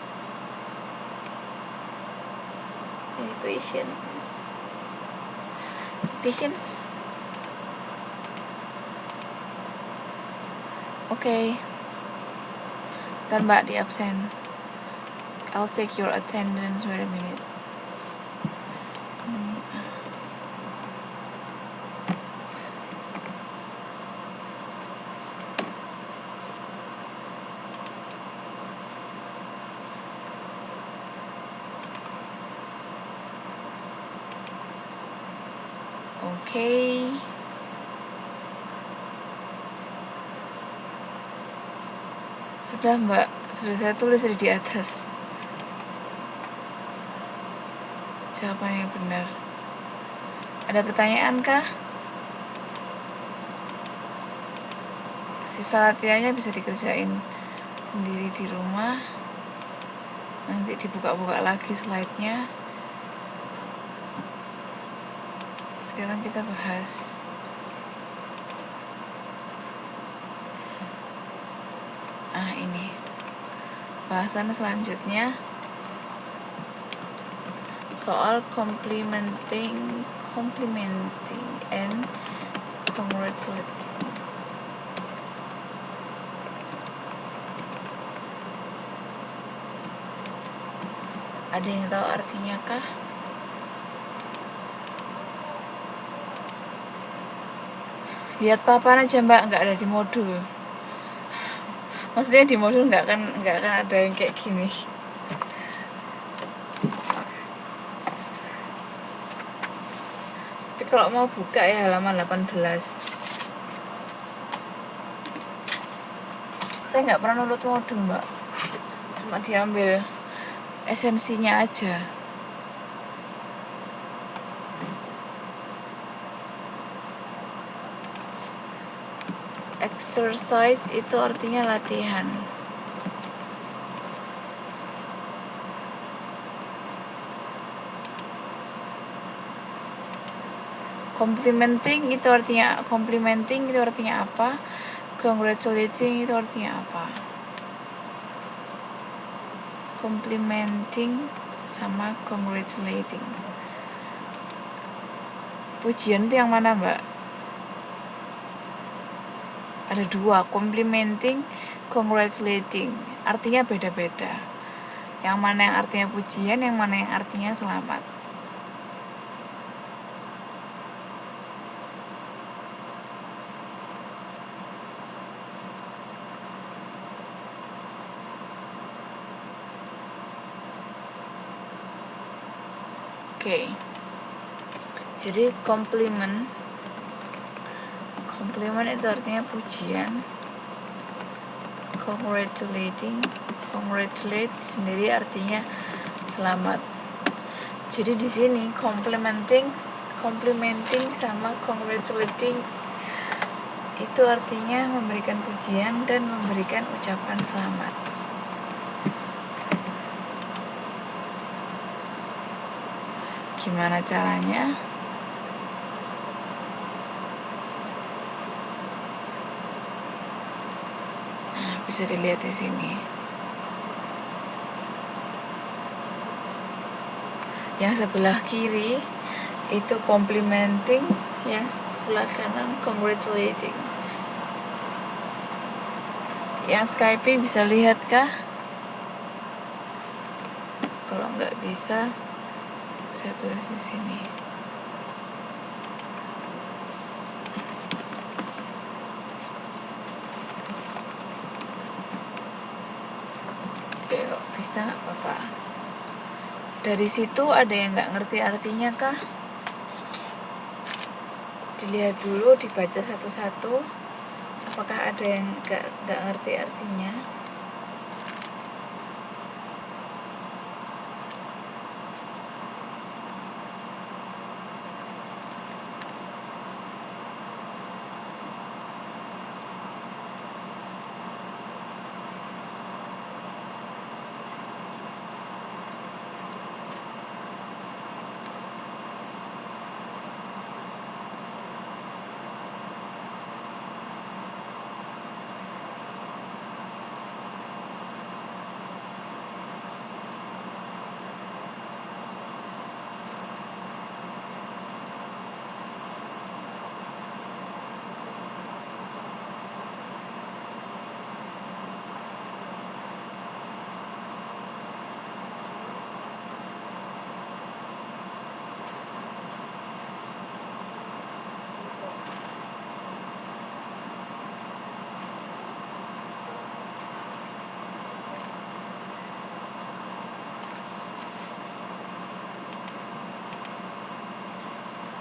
Any questions? Questions? Okay. Ntar Mbak di absen. I'll take your attendance. Wait a minute. Oke. Sudah Mbak, sudah saya tulis di atas jawaban yang benar. Ada pertanyaan kah? Sisa latihannya bisa dikerjain sendiri di rumah. Nanti dibuka-buka lagi slide-nya. Sekarang kita bahas ini bahasan selanjutnya soal complimenting and congratulating. Ada yang tahu artinya kah? Lihat papan aja Mbak, nggak ada di modul. Maksudnya di modul nggak akan ada yang kayak gini. Tapi kalau mau buka ya halaman 18. Saya nggak pernah nurut modul Mbak, cuma diambil esensinya aja. Exercise itu artinya latihan. Complimenting itu artinya apa? Congratulating itu artinya apa? Complimenting sama congratulating. Pujian itu yang mana Mbak? Ada dua, complimenting, congratulating. Artinya beda-beda. Yang mana yang artinya pujian, yang mana yang artinya selamat. Oke. Jadi compliment itu artinya pujian. Congratulate sendiri artinya selamat. Jadi di sini complimenting sama congratulating itu artinya memberikan pujian dan memberikan ucapan selamat. Gimana caranya? Bisa dilihat di sini. Yang sebelah kiri itu complimenting, yang sebelah kanan congratulating. Yang Skype bisa lihat kah? Kalau nggak bisa, saya tulis di sini. Oke, kok bisa nggak apa-apa. Dari situ ada yang nggak ngerti artinya kah? Dilihat dulu, dibaca satu-satu. Apakah ada yang nggak ngerti artinya?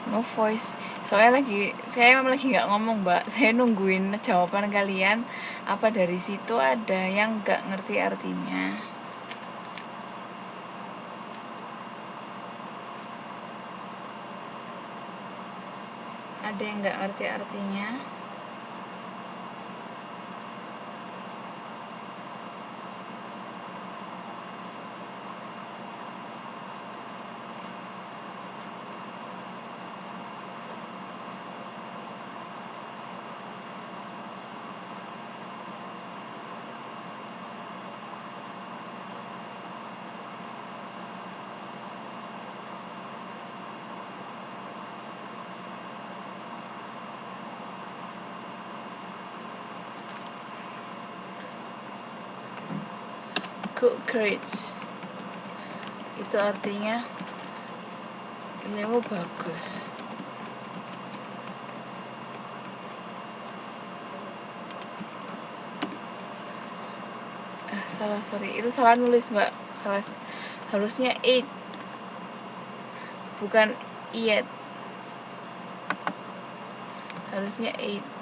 no voice. Soalnya saya memang lagi nggak ngomong, Mbak. Saya nungguin jawaban kalian. Apa dari situ ada yang nggak ngerti artinya? Ada yang nggak ngerti artinya? Good grades itu artinya ilmu bagus. Sorry, itu salah nulis, Mbak. Salah, harusnya 8 bukan 8, harusnya 8.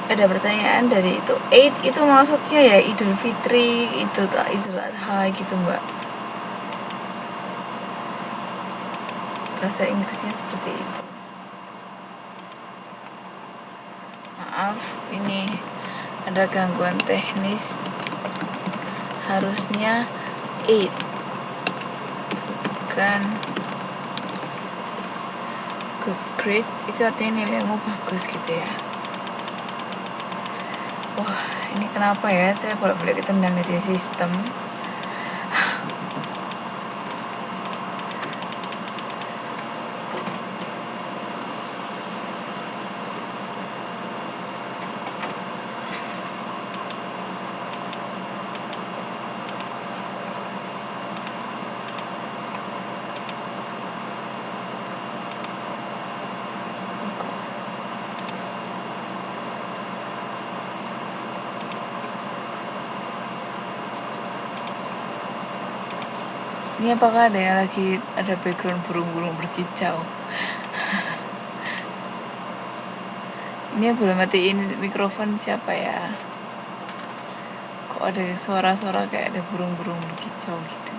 Ada pertanyaan dari itu. 8 itu maksudnya ya Idul Fitri, itu Idul Adha gitu, Mbak. Bahasa Inggrisnya seperti itu. Maaf, ini ada gangguan teknis. Harusnya 8 bukan good grade, itu artinya nilaimu bagus gitu ya. Wah, ini kenapa ya saya bolak-balik ditendang dari sistem. Ini apakah ada yang lagi ada background burung-burung berkicau? Ini belum matiin mikrofon siapa ya? Kok ada suara-suara kayak ada burung-burung berkicau gitu?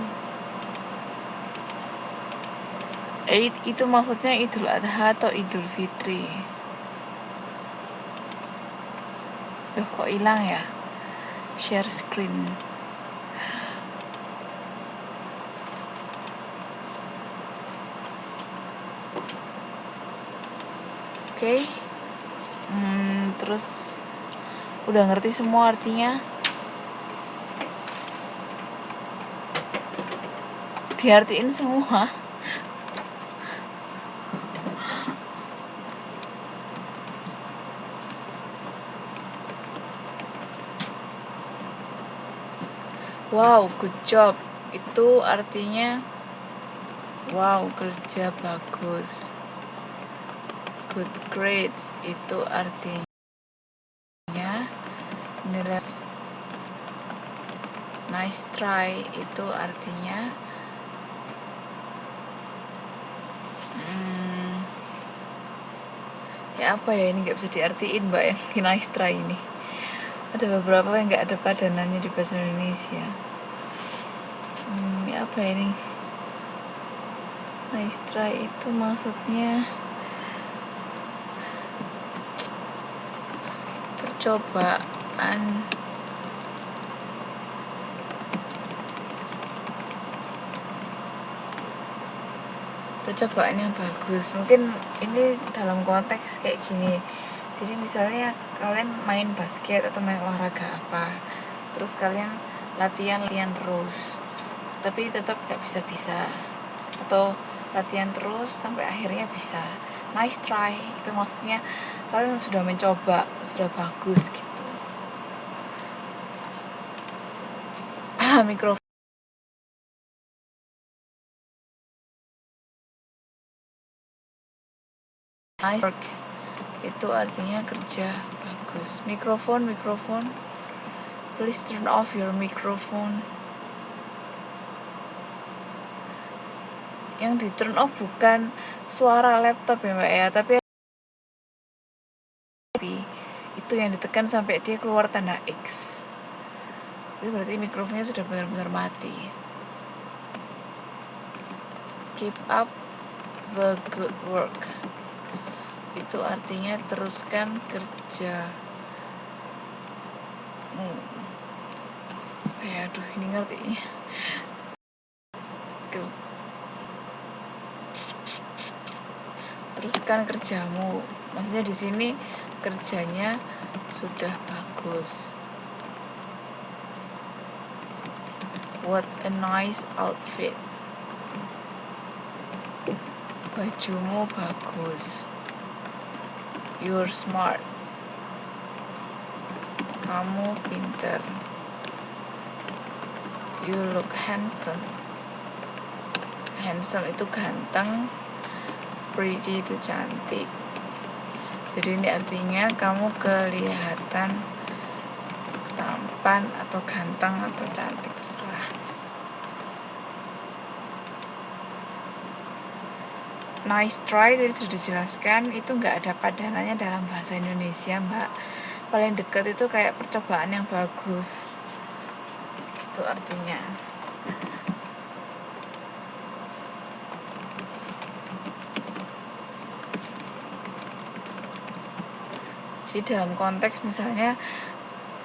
8 itu maksudnya Idul Adha atau Idul Fitri? Duh, kok hilang ya? Share screen. Oke. Terus udah ngerti semua artinya? Diartiin semua. Wow, good job. Itu artinya wow, kerja bagus. Good grades itu artinya nilai. Nice try itu artinya ya apa ya, ini nggak bisa diartiin, Mbak, yang nice try ini. Ada beberapa yang nggak ada padanannya di bahasa Indonesia. Ya apa ya ini? Nice try itu maksudnya percobaan percobaan yang bagus. Mungkin ini dalam konteks kayak gini, jadi misalnya kalian main basket atau main olahraga apa, terus kalian latihan terus tapi tetap gak bisa, atau latihan terus sampai akhirnya bisa, nice try, itu maksudnya kalian sudah mencoba, sudah bagus gitu. Mikrofon nice work itu artinya kerja bagus. Mikrofon please turn off your microphone. Yang di turn off bukan suara laptop ya mbak ya, tapi itu yang ditekan sampai dia keluar tanda X, itu berarti mikrofonnya sudah benar-benar mati. Keep up the good work itu artinya teruskan kerja. Aduh ini ngerti. Teruskan kerjamu, maksudnya di sini kerjanya sudah bagus. What a nice outfit, bajumu bagus. You're smart, kamu pinter. You look handsome, handsome itu ganteng, pretty itu cantik. Jadi ini artinya kamu kelihatan tampan atau ganteng atau cantik, terserah. Nice try tadi sudah dijelaskan, itu nggak ada padanannya dalam bahasa Indonesia mbak. Paling dekat itu kayak percobaan yang bagus gitu artinya. Jadi dalam konteks misalnya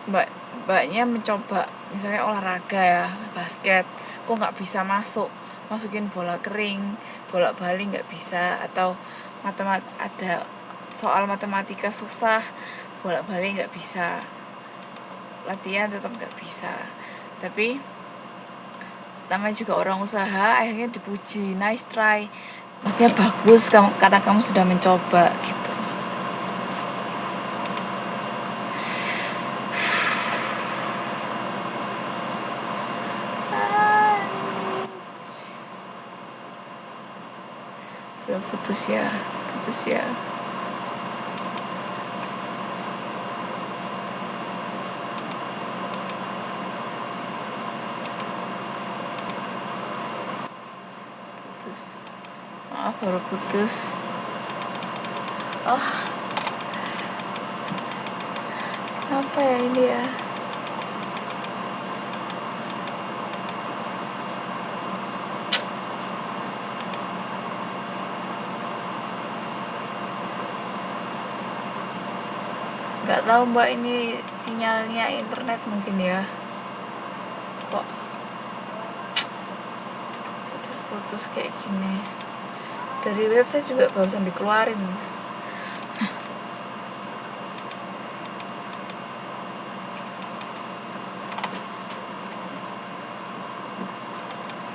mbaknya mencoba misalnya olahraga ya, basket, kok nggak bisa masukin bola kering, bola balik nggak bisa, atau ada soal matematika susah, bola balik nggak bisa, latihan tetap nggak bisa, tapi namanya juga orang usaha, akhirnya dipuji, nice try, maksudnya bagus karena kamu sudah mencoba gitu. Udah putus ya. Maaf baru putus. Apa ya ini ya? Nggak tahu mbak, ini sinyalnya internet mungkin ya. Kok putus kayak gini. Dari website juga barusan dikeluarin.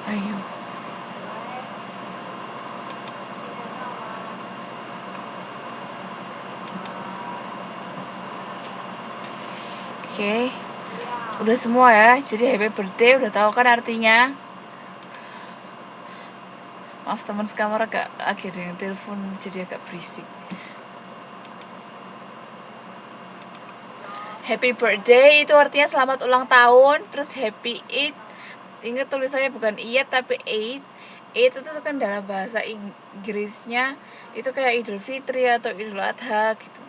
Ayo. Oke. Udah semua ya. Jadi happy birthday udah tahu kan artinya. Maaf teman sekamar agak lagi ada yang telepon jadi agak berisik. Happy birthday itu artinya selamat ulang tahun. Terus happy Eid, ingat tulisannya bukan Eid tapi Eid. Eid itu kan dalam bahasa Inggrisnya itu kayak Idul Fitri atau Idul Adha gitu.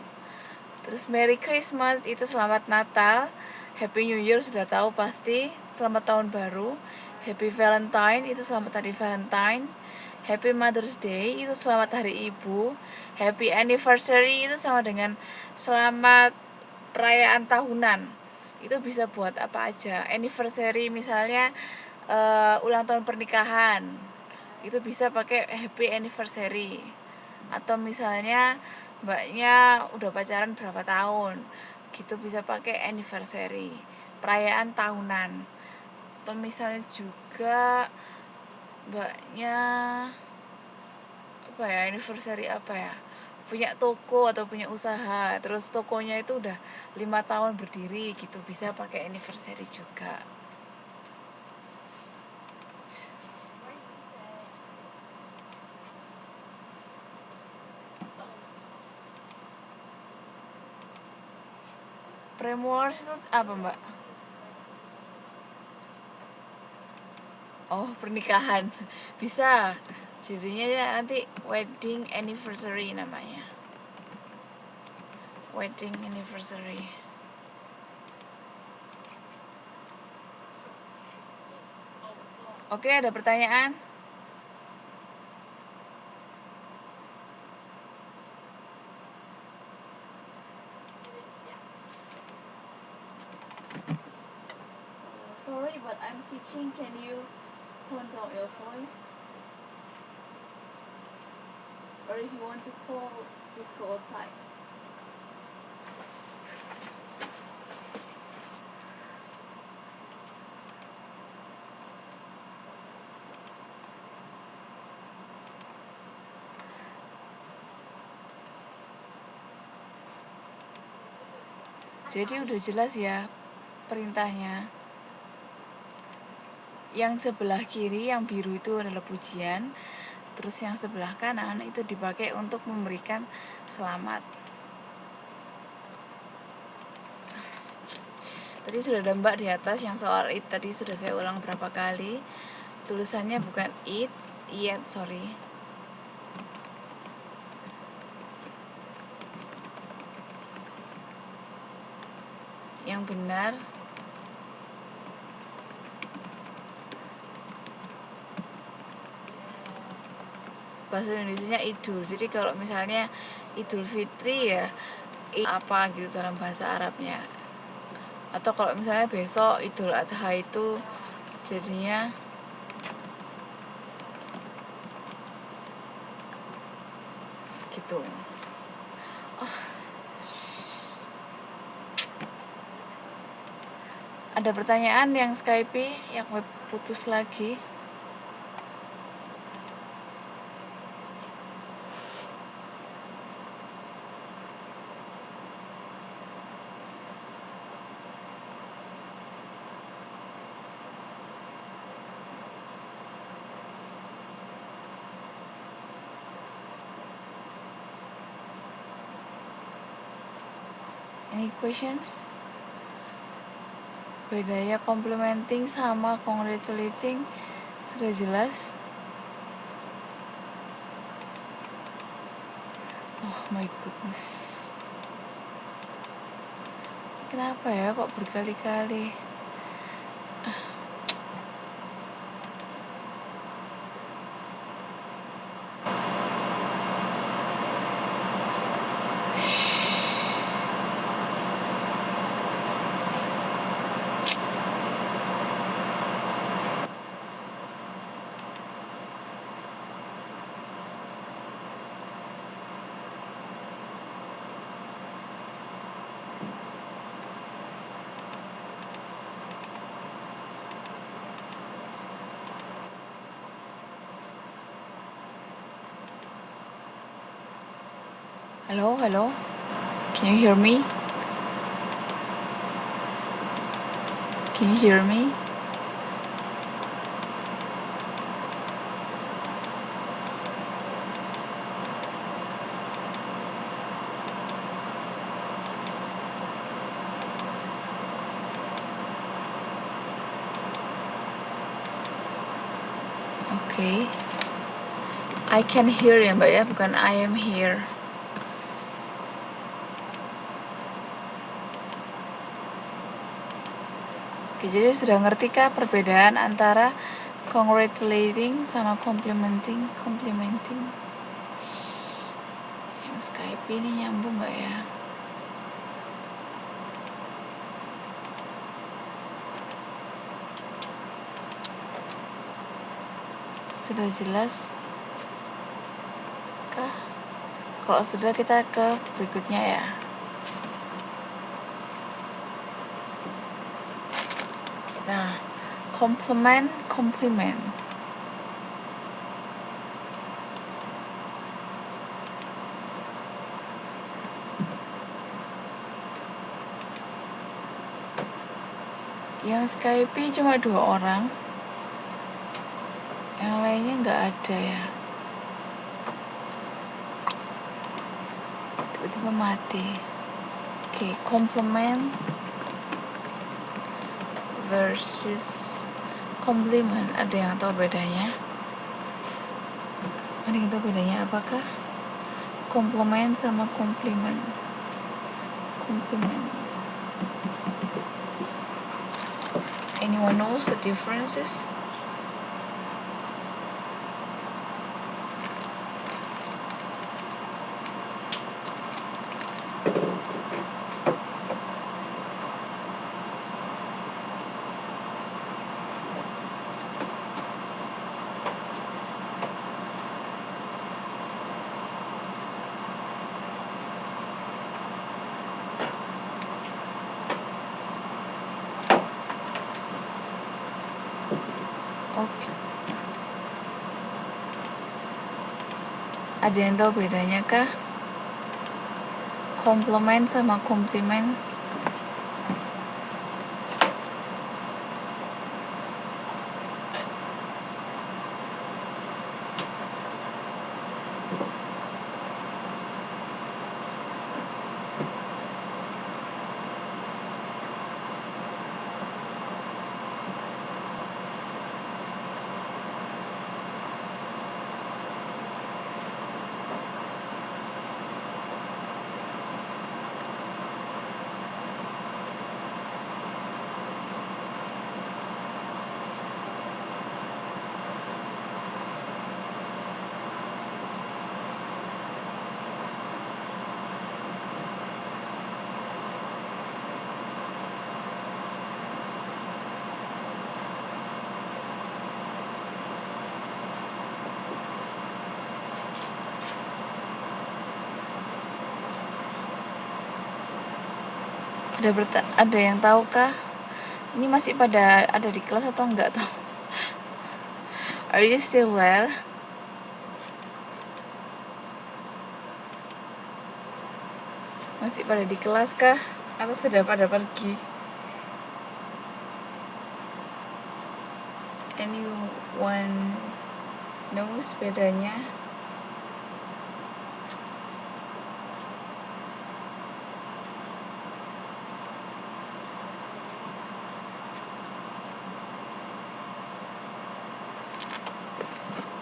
Terus Merry Christmas itu selamat Natal. Happy New Year sudah tahu pasti, selamat tahun baru. Happy Valentine itu selamat hari Valentine. Happy Mother's Day itu selamat hari ibu. Happy Anniversary itu sama dengan selamat perayaan tahunan. Itu bisa buat apa aja. Anniversary misalnya ulang tahun pernikahan. itu bisa pakai happy anniversary. Atau misalnya mbaknya udah pacaran berapa tahun gitu, bisa pakai anniversary, perayaan tahunan. Atau misalnya juga mbaknya apa ya, anniversary apa ya, punya toko atau punya usaha, terus tokonya itu udah 5 tahun berdiri gitu, bisa pakai anniversary juga. Premors itu apa mbak? Oh, pernikahan. Bisa. Jadinya ya nanti wedding anniversary namanya. Wedding anniversary. Oke, ada pertanyaan? Sorry, but I'm teaching. Can you tone down your voice? Or if you want to call, just go outside. Jadi udah jelas ya perintahnya. Yang sebelah kiri yang biru itu adalah pujian, terus yang sebelah kanan itu dipakai untuk memberikan selamat. Tadi sudah ada mbak di atas yang soal it, tadi sudah saya ulang berapa kali. Tulisannya bukan it, yet, sorry. Yang benar bahasa Indonesianya idul. Jadi kalau misalnya Idul Fitri ya apa gitu dalam bahasa Arabnya. Atau kalau misalnya besok Idul Adha itu jadinya gitu. Ada pertanyaan yang Skype yang web putus lagi? Any questions? Bedanya complimenting sama congratulating sudah jelas. Oh my goodness, kenapa ya kok berkali-kali? Hello, hello. Can you hear me? Can you hear me? Okay. I can hear ya mbak ya, bukan I am here. Oke, jadi sudah ngerti kah perbedaan antara congratulating sama complimenting? Yang Skype ini nyambung gak ya? Sudah jelas kah? Kalau sudah, kita ke berikutnya ya. Nah, compliment. Yang Skype cuma 2 orang, yang lainnya nggak ada ya. Tiba-tiba mati. Oke, compliment versus compliment. Ada yang tahu bedanya? Ada yang tahu bedanya apakah? Compliment sama compliment. Anyone knows the differences? Oke. Ada yang tahu bedanya kah? Compliment sama compliment. Ada yang tahu kah? Ini masih pada ada di kelas atau enggak tahu? Are you still there? Masih pada di kelas kah? Atau sudah pada pergi? Anyone knows bedanya?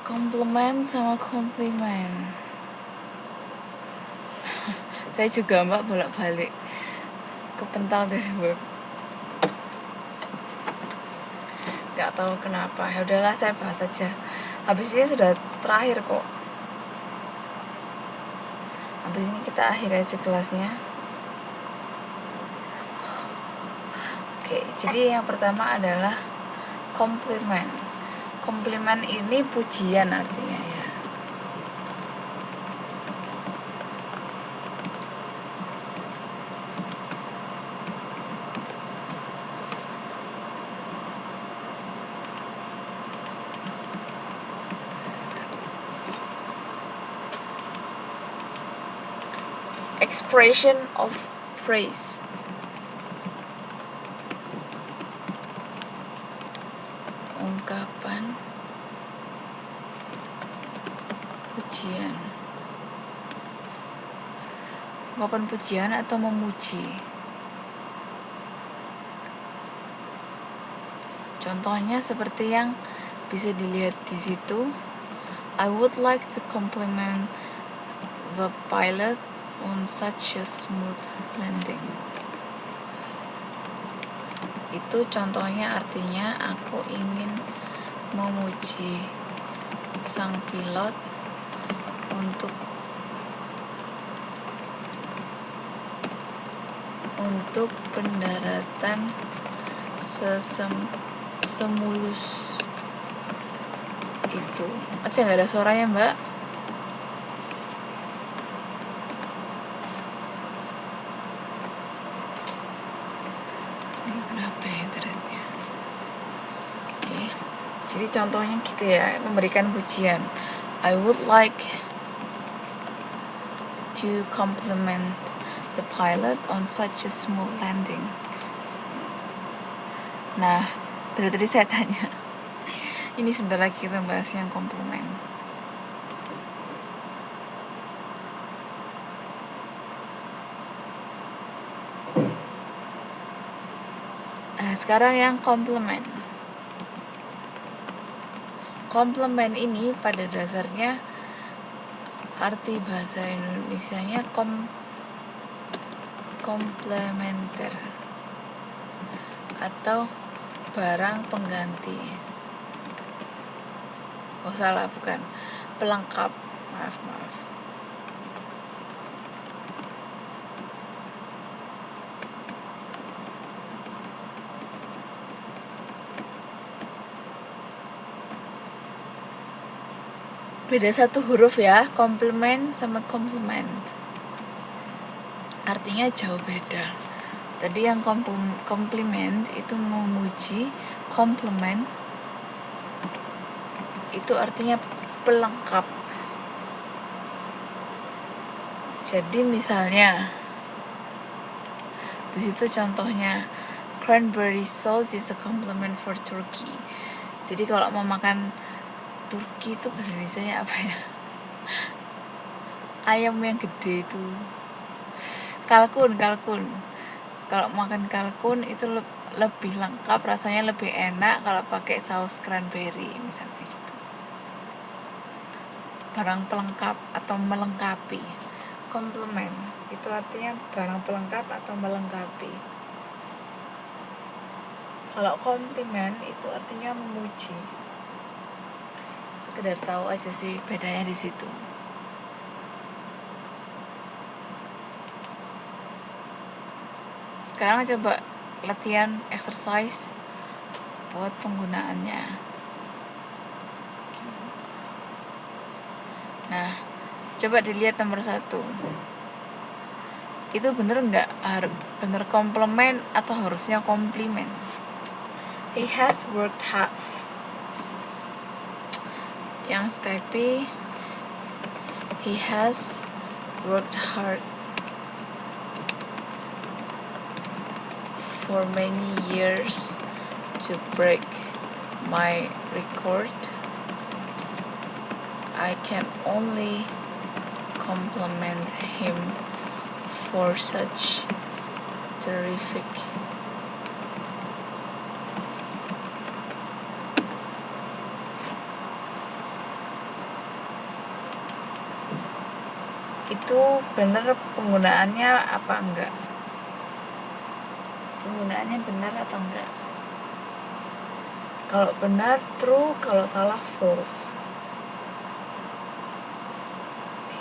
Compliment sama compliment. Saya juga mbak bolak-balik kepental dari web. Gak tahu kenapa. Ya udahlah, saya bahas aja. Habis ini sudah terakhir kok. Habis ini kita akhiri aja kelasnya. Oke, jadi yang pertama adalah compliment. Compliment ini pujian artinya ya. Expression of praise. Ungkapan pujian. Ungkapan pujian atau memuji. Contohnya seperti yang bisa dilihat di situ. I would like to compliment the pilot on such a smooth landing. Itu contohnya, artinya aku ingin memuji sang pilot untuk pendaratan semulus Itu masih nggak ada suaranya, Mbak. Ini kenapa ya internetnya? Oke, jadi contohnya gitu ya, memberikan pujian. I would like to compliment the pilot on such a smooth landing. Nah, dari tadi saya tanya. Ini sebentar lagi kita bahas yang komplimen. Nah, sekarang yang komplement. Komplement ini pada dasarnya arti bahasa Indonesianya komplementer atau barang pengganti. Oh salah, bukan, pelengkap. Maaf. Beda satu huruf ya, komplement sama komplement. Artinya jauh beda. Tadi yang komplimen itu memuji, komplement itu artinya pelengkap. Jadi misalnya di situ contohnya cranberry sauce is a compliment for Turkey. Jadi kalau mau makan Turki itu bahasa Indonesianya apa ya? Ayam yang gede itu. Kalkun. Kalau makan kalkun itu lebih lengkap, rasanya lebih enak kalau pakai saus cranberry misalnya gitu. Barang pelengkap atau melengkapi. Komplement itu artinya barang pelengkap atau melengkapi. Kalau komplimen itu artinya memuji. Sekedar tahu aja sih bedanya di situ. Sekarang coba latihan exercise buat penggunaannya. Nah, coba dilihat nomor 1. Itu bener nggak? Bener komplement atau harusnya komplimen? He has worked hard. Yang Skype, he has worked hard for many years to break my record. I can only compliment him for such terrific itu benar penggunaannya apa enggak? Penggunaannya benar atau enggak? Kalau benar true, kalau salah false.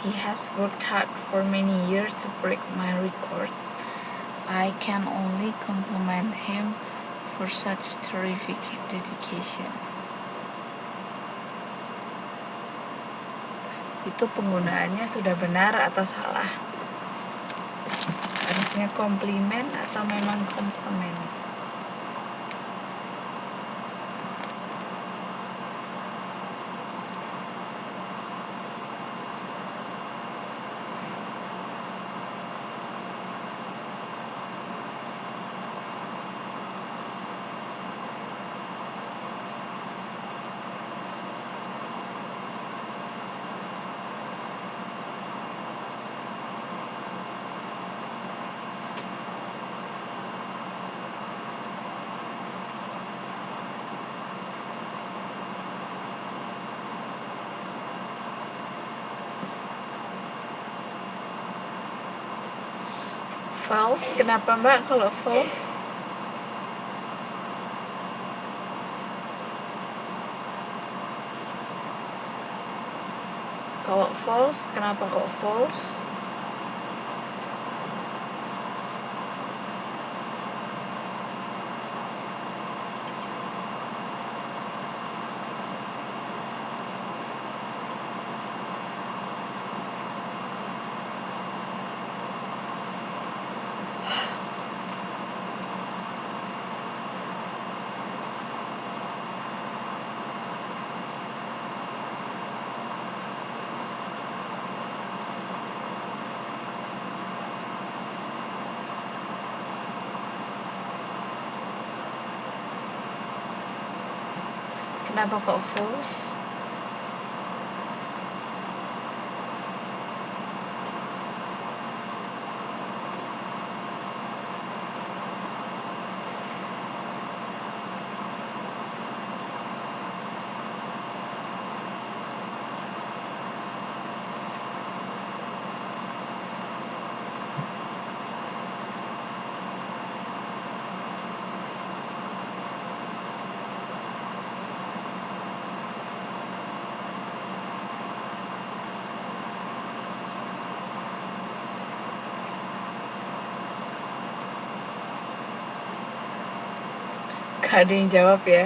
He has worked hard for many years to break my record. I can only compliment him for such terrific dedication. Itu penggunaannya sudah benar atau salah? Harusnya komplimen atau memang komplement? False, kenapa Mbak kalau false? Kalau false, kenapa kok false? Kenapa kok false? Gak ada yang jawab ya.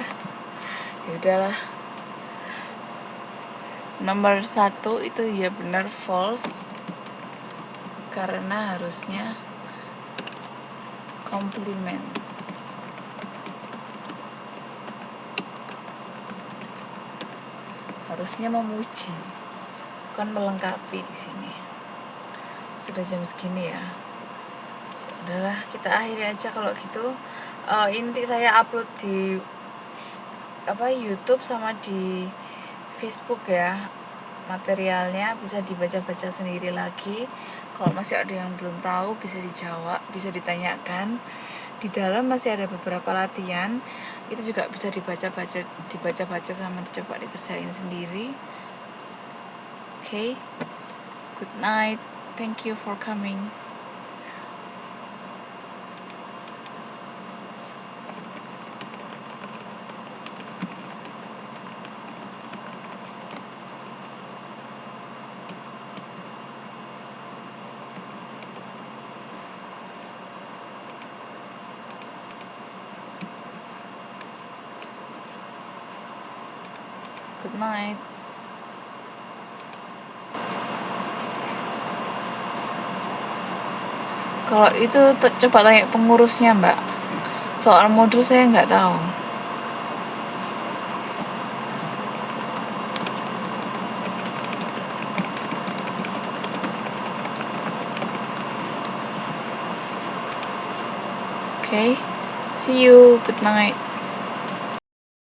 Ya udahlah. Nomor 1 itu ya benar false, karena harusnya komplimen. Harusnya memuji, bukan melengkapi di sini. Sudah jam segini ya. Udahlah, kita akhiri aja kalau gitu. Nanti saya upload di YouTube sama di Facebook ya. Materialnya bisa dibaca-baca sendiri lagi. Kalau masih ada yang belum tahu bisa dijawab, bisa ditanyakan. Di dalam masih ada beberapa latihan. Itu juga bisa dibaca-baca sama dicoba dikerjain sendiri. Okay. Good night. Thank you for coming. Good night. Kalau itu coba tanya pengurusnya, Mbak. Soal modul saya nggak tahu. Okay. See you. Good night.